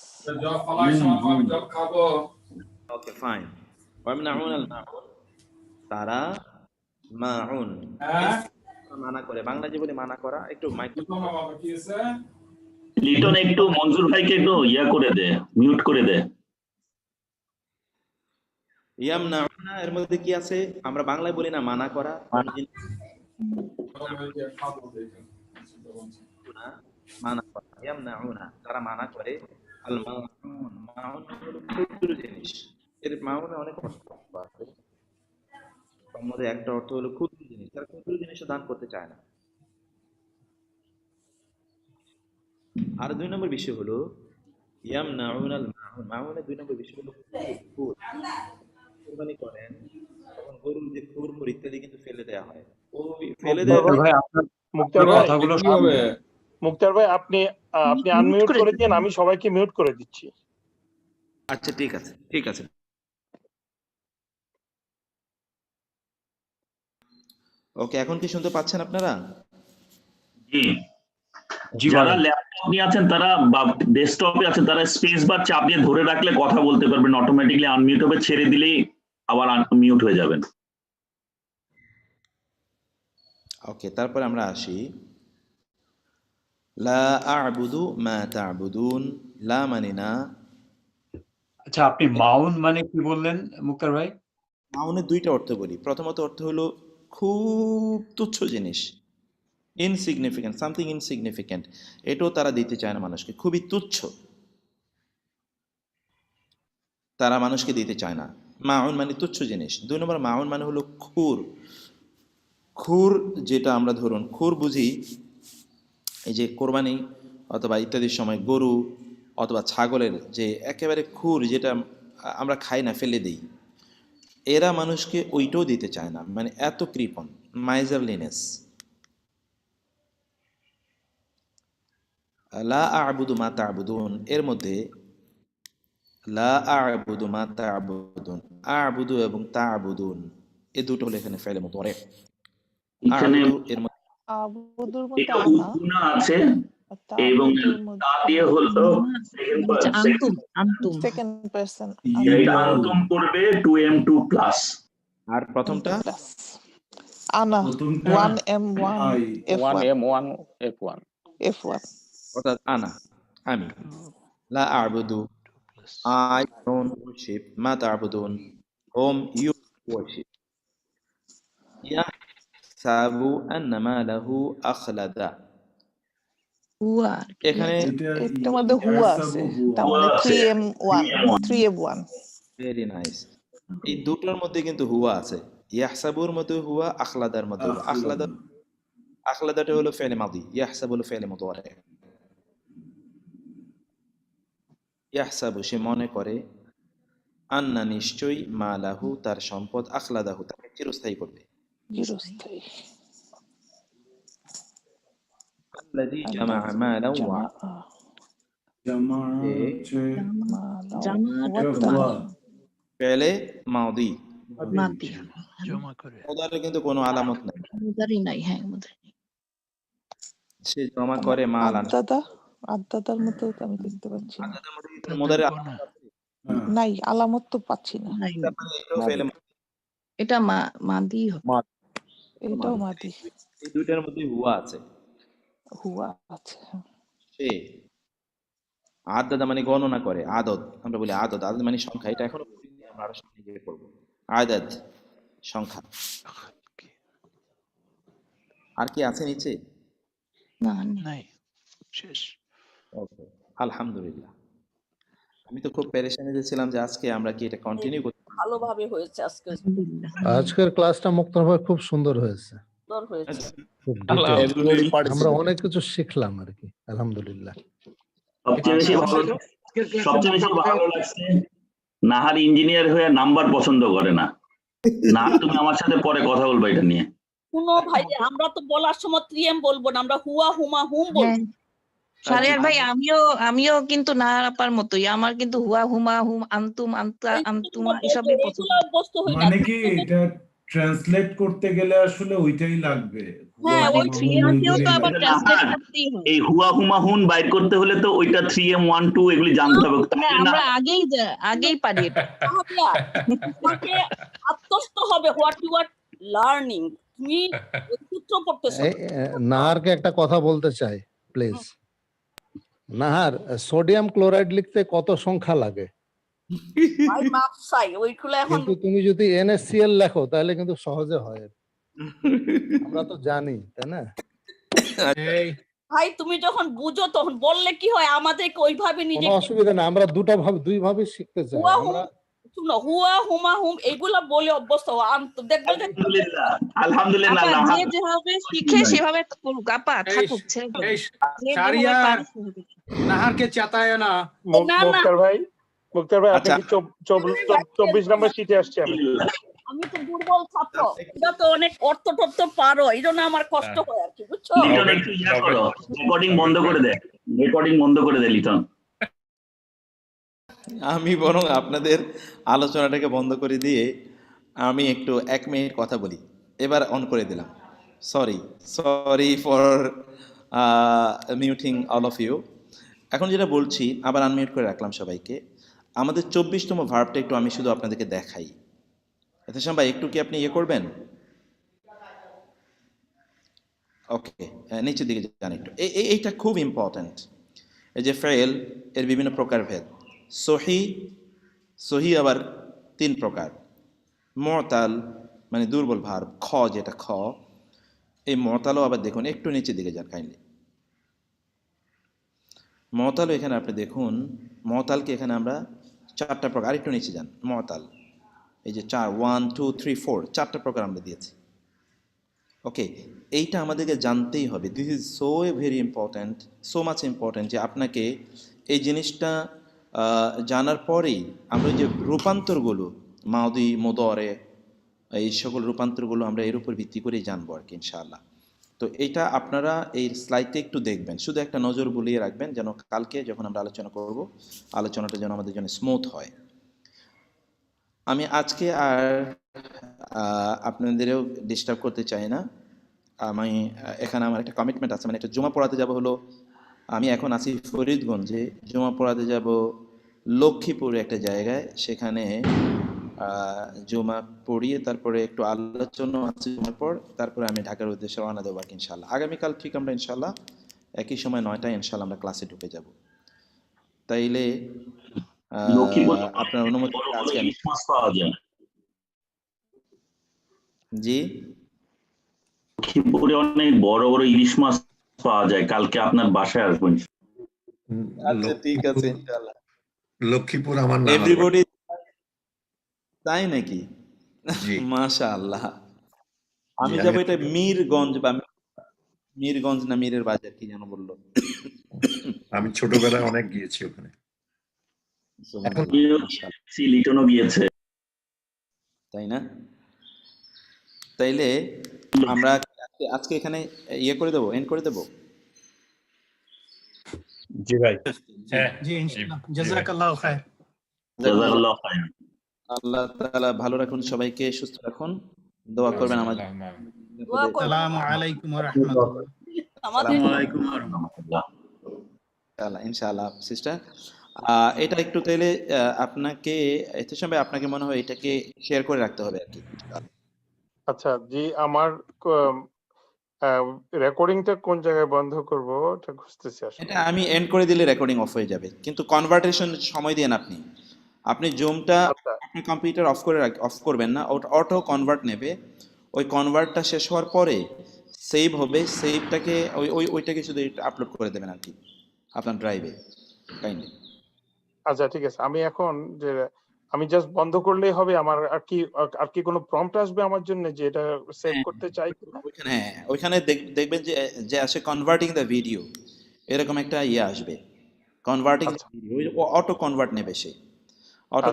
Okay fine. ওয়ায়ামনাউনাল মাউন, তারা মাউন মানা করে। বাংলা যে বলে মানা করা, একটু মাইক লিটন একটু মনজুর ভাইকে একটু করে দে, মিউট করে দে। ইয়ামনাউনা এর মধ্যে কি আছে? আমরা বাংলায় বলি না মানা করা, মানা করা। ইয়ামনাউনা তারা মানা করে। আল মাউন, মাউন হলো ক্ষুদ্র জিনিস। এর মাউনে অনেক অর্থ আছে, তার মধ্যে একটা অর্থ হলো ক্ষুদ্র জিনিস। তারা ক্ষুদ্র জিনিসও দান করতে চায় না। আর 2 নম্বর বিষয় হলো ইয়ামনাউনাল মাউন, মাউনের 2 নম্বর বিষয় হলো খুর। কুরবানি করেন তখন গরুর যে খুর ইত্যাদি কিন্তু ফেলে দেওয়া হয়। ওই ফেলে দেওয়া ভাই আপনার কথাগুলো মুক্তার ভাই আপনি আনমিউট করে দিন, আমি সবাইকে মিউট করে দিচ্ছি। আচ্ছা ঠিক আছে, ঠিক আছে। ওকে, এখন কি শুনতে পাচ্ছেন আপনারা? জি, যারা ল্যাপটপ নিয়ে আছেন তারা বা ডেস্কটপে আছেন তারা স্পেস বার চাপ দিয়ে ধরে রাখলে কথা বলতে পারবেন, অটোমেটিক্যালি আনমিউট হবে, ছেড়ে দিলেই আবার মিউট হয়ে যাবেন। ওকে, তারপর আমরা আসি লা আ'বুদু মা তা'বুদুন, লা মানে না। আচ্ছা, আপনি মাউন মানে কি বললেন মুক্তার ভাই? মাউনের 2টা অর্থ বলি। প্রথমত অর্থ হলো খুব তুচ্ছ জিনিস, ইনসিগনিফিক্যান্ট, সামথিং ইনসিগনিফিক্যান্ট। এটাও তারা দিতে চায় না মানুষকে, খুবই তুচ্ছ, তারা মানুষকে দিতে চায় না। মাউন মানে তুচ্ছ জিনিস। 2 নম্বর মাউন মানে হলো খুর। খুর যেটা আমরা ধরুন খুর বুঝি, এই যে কোরবানি অথবা ইত্যাদির সময় গরু অথবা ছাগলের যে একেবারে খুর, যেটা আমরা খাই না, ফেলে দিই, এরা মানুষকে ওইটাও দিতে চায় না, মানে এত কৃপণ, মাইজারলিনেস। লা আ'বুদু মা তা'বুদুন, এর মধ্যে লা আ'বুদু মা তা'বুদুন, আ'বুদু এবং তা'বুদুন এই দুটো হলো এখানে ফাইলে মুতারে। এখানে এর মধ্যে আবুদুর মধ্যে এটা আনা গুণা আছে এবং তা দিয়ে হলো সেকেন্ড পারসন, এটা আনতুম করবে 2m2 প্লাস। আর প্রথমটা আনা 1m1 1m1 f1 f1 অর্থাৎ আনা, আমি। লা আ'বুদু, I don't worship, মা তা'বুদুন, whom you worship। ইয়াহসাবু আন্না মালাহু আখলাদা, এখানে এটার মধ্যে হুয়া আছে, তার মানে 3m1 ভেরি নাইস। এই দুটোর মধ্যে কিন্তু হুয়া আছে, ইয়াহসাবুর মধ্যে হুয়া, আখলাদার মধ্যে হুয়া। আখলাদাটা হলো ফি'ল মাদি, ইয়াহসাবু হলো ফি'ল মুতারে। ইয়াহসাবু সে মনে করে, আন্না নিশ্চয়ই, মালাহু তার সম্পদ, আখলাদাহু তাকে চিরস্থায়ী করবে। চিরস্থায়ী। আল্লাযী জামাআ মালান ওয়া ফি'লে মাদি, মুদারে কিন্তু কোনো আলামত নাই, সে জমা করে মাল। আদাদার মতো আমি দেখতে পাচ্ছি না, মুদারে নাই আলামত তো পাচ্ছি না। এটা মাদি হবে। এটাও মাদি। এই দুইটার মধ্যে হুয়া আছে। হুয়া আছে। সে আদদ মানে গণনা করে, আদত আমরা বলি আদত, আদত মানে সংখ্যা। এটা এখনো পড়িনি, আমরা আরো সামনে গিয়ে পড়বো। আদদ সংখ্যা। আর কি আছে নিচে? না নাই, শেষ। ওকে, আলহামদুলিল্লাহ। আমি তো খুব পেরেশানিতে ছিলাম যে আজকে আমরা কি এটা কন্টিনিউ করতে পারবো। ভালোভাবে হয়েছে আজকে, আজকের ক্লাসটা মুক্তার ভাই খুব সুন্দর হয়েছে, সুন্দর হয়েছে। খুব ডিটেইল। আলহামদুলিল্লাহ। আমরা অনেক কিছু শিখলাম আর কি, আলহামদুলিল্লাহ। সবচেয়ে বেশি ভালো লাগছে নাহার ইঞ্জিনিয়ার হয়ে নাম্বার পছন্দ করে না। নাহার, তুমি আমার সাথে পরে কথা বলবো এটা নিয়ে। শুনো ভাই, আমরা তো বলার সময় 3M বলবো না, আমরা হুয়া হুমা হুম বলবো। শাহরিয়ার ভাই, আমিও কিন্তু না আপার মতোই, আমার কিন্তু হুয়া হুমা হুম আন্তুম আন্তা আন্তুমা এসবই পছন্দ। মানে কি এটা ট্রান্সলেট করতে গেলে আসলে ওইটাই লাগবে। হ্যাঁ, ওই 3M দিয়েও তো আবার ট্রান্সলেট করতেই হয়। এই হুয়া হুমা হুন বাইর করতে হলে তো ওইটা 3M 1 2 এগুলি জানতে হবে। হ্যাঁ, আমরা আগেই পারি এটা। তোমাকে আত্মস্থ হবে হোয়াট ইউ আর লার্নিং। তুমি সূত্র পড়তেছো। নাহারকে একটা কথা বলতে চাই প্লিজ। নাহার, সোডিয়াম ক্লোরাইড লিখতে কত সংখ্যা লাগে? ভাই মাপ চাই ওইগুলো এখন। কিন্তু তুমি যদি NaCl লেখো তাহলে কিন্তু সহজে হয়। আমরা তো জানি, তাই না? ভাই তুমি যখন বুঝো তখন বললে কি হয়, আমাদেরকে ওইভাবে নিজে। কোনো অসুবিধা না, আমরা দুই ভাবে শিখতে চাই। হুয়া আমরা শুনো, হুয়া হুমা হুম এইগুলা বলে অভ্যস্ত দেখবে। আলহামদুলিল্লাহ। যে যেভাবে শিখে সেভাবে করুক, আপা থাকুক। শাহরিয়ার নাহারকে চাতায় না। মুক্তার ভাই আপনি কি 24 নম্বর শীটে আসছে? আমি তো দুর্বল ছাত্র, এটা তো অনেক অর্থ টর্থ পারো, এই জন্য আমার কষ্ট হয় আর কি, বুঝছো? রেকর্ডিং বন্ধ করে দে, লিটন। আমি বরং আপনাদের আলোচনাটাকে বন্ধ করে দিয়ে আমি একটু 1 মিনিট কথা বলি। এবার অন করে দিলাম। Sorry for muting all of you. এখন যেটা বলছি আবার আনমিউট করে রাখলাম সবাইকে। আমাদের 24তম ভার্বটা একটু আমি শুধু আপনাদেরকে দেখাই। এতেশাম ভাই একটু কি আপনি করবেন? ওকে, নিচের দিকে যান একটু। এইটা খুব ইম্পর্ট্যান্ট। এই যে ফেল এর বিভিন্ন প্রকারভেদ। সহি আবার 3 প্রকার। মুতাল মানে দুর্বল ভার্ব, খ যেটা খ, এই মুতালও আবার দেখুন, একটু নিচের দিকে যান কাইন্ডলি। মুতালও এখানে আপনি দেখুন, মুতালকে এখানে আমরা 4টা প্রকার, আরেকটু নিচে যান। মুতাল এই যে 1 2 3 4 4টা প্রকার আমরা দিয়েছি। ওকে, এইটা আমাদেরকে জানতেই হবে। This is so very important, so much important যে আপনাকে এই জিনিসটা জানার পরেই আমরা যে রূপান্তরগুলো মাদি মুদারে এই সকল রূপান্তরগুলো আমরা এর উপর ভিত্তি করেই জানবো আর কি ইনশাআল্লাহ। তো এইটা আপনারা এই স্লাইডে একটু দেখবেন, শুধু একটা নজর বুলিয়ে রাখবেন যেন কালকে যখন আমরা আলোচনা করব আলোচনাটা যেন আমাদের জন্য স্মুথ হয়। আমি আজকে আর আপনাদেরও ডিস্টার্ব করতে চাই না। আমি এখানে আমার একটা কমিটমেন্ট আছে, মানে একটা জুমা পড়াতে যাব হলো, আমি এখন আছি ফরিদগঞ্জে, জুমা পড়াতে যাব লক্ষ্মীপুরে একটা জায়গায়। সেখানে জুমা পড়িয়ে তারপরে একটু আলোচনা আছে জুমার পর, তারপরে আমি ঢাকার উদ্দেশ্যে রওনা দেবো আর কি ইনশাল্লাহ। আগামীকাল ঠিক আমরা ইনশাল্লাহ একই সময় 9টায় ইনশাল্লাহ আমরা ক্লাসে ঢুকে যাব। তাইলে আপনার অনুমতি আজকে জি লক্ষ্মীপুরে অনেক বড় বড় ইলিশ মাছ পাওয়া যায়, কালকে আপনার বাসায় আসবেন। আচ্ছা ঠিক আছে ইনশাআল্লাহ। লক্ষ্মীপুর আমার নাম। এভরিবডি, তাই নাকি? মাশাআল্লাহ। আমি যাব এটা মিরগঞ্জ বা মিরগঞ্জ না মিরের বাজার কি যেন বললো। আমি ছোটবেলায় অনেক গিয়েছি ওখানে। লিটনও গিয়েছে, তাই না? তাইলে আমরা আজকে এখানে করে দেবো, এন্ড করে দেবো। জি ভাই, জি ইনশাআল্লাহ। জাযাকাল্লাহু খাইর। জাযাকাল্লাহু খাইর। আল্লাহ তাআলা ভালো রাখুন সবাইকে, সুস্থ রাখুন, দোয়া করবেন আমাদের। আসসালামু আলাইকুম ওয়া রাহমাতুল্লাহ। ইনশাআল্লাহ সিস্টার। এটা একটু তাইলে আপনাকে এতে সময় আপনাকে মনে হয় এটাকে শেয়ার করে রাখতে হবে আর কি। আচ্ছা জি, আমার রেকর্ডিংটা কোন জায়গায় বন্ধ করব এটা খুঁজতেছি আসলে। এটা আমি এন্ড করে দিলে রেকর্ডিং অফ হয়ে যাবে, কিন্তু কনভার্টেশন সময় দেন আপনি। আপনি জুমটা আপনি কম্পিউটার অফ করবেন না, ওটা অটো কনভার্ট নেবে। ওই কনভার্টটা শেষ হওয়ার পরে সেভ হবে, সেভটাকে ওইটাকে শুধু আপলোড করে দেবেন আর কি আপনার ড্রাইভে কাইন্ডলি। আচ্ছা ঠিক আছে, আমি এখন যে আমি জাস্ট বন্ধ করলেই হবে? আমার আর কি কোনো প্রম্পট আসবে আমার জন্য যে এটা সেভ করতে চাই কিনা? হ্যাঁ, ওইখানে দেখবেন যে আসে কনভার্টিং দ্য ভিডিও, এরকম একটা ইয়ে আসবে, কনভার্টিং ভিডিও, অটো কনভার্ট নেবে সে। অটো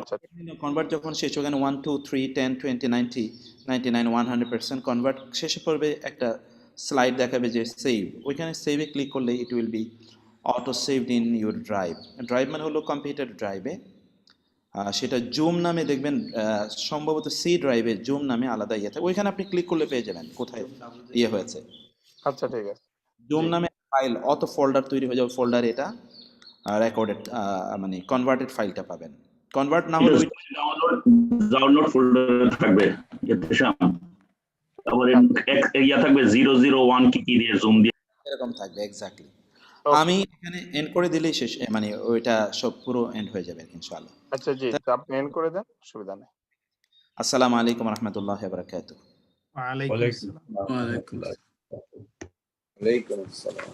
কনভার্ট যখন শেষ, ওখানে 1 2 3 10 20 90 99 100% কনভার্ট শেষে পড়বে, একটা স্লাইড দেখাবে যে সেভ। ওইখানে সেভে ক্লিক করলে it will be auto saved in your drive. Drive মানে হলো কম্পিউটার ড্রাইভে, সেটা জুম নামে দেখবেন, সম্ভবত সি ড্রাইভে জুম নামে আলাদা ইয়ে থাকে, ওইখানে আপনি ক্লিক করলে পেয়ে যাবেন কোথায় ইয়ে হয়েছে। আচ্ছা ঠিক আছে, জুম নামে ফাইল, অত ফোল্ডার তৈরি হয়ে যাবে, ফোল্ডার এটা রেকর্ডেড মানে কনভার্টেড ফাইলটা পাবেন। কনভার্ট না হলে ডাউনলোড ফোল্ডারে থাকবে, তারপরে ইয়া থাকবে 001 কি দিয়ে জুম দিয়ে এরকম থাকবে এক্স্যাক্টলি। আমি এখানে এন্ড করে দিলেই শেষ, মানে ওইটা সব পুরো এন্ড হয়ে যাবে ইনশাআল্লাহ। আচ্ছা জি, আপনি এন্ড করে দেন, অসুবিধা নেই। আসসালামু আলাইকুম ওয়া রাহমাতুল্লাহি ওয়া বারাকাতুহু। ওয়া আলাইকুম আসসালাম। ওয়ালাইকুম আসসালাম।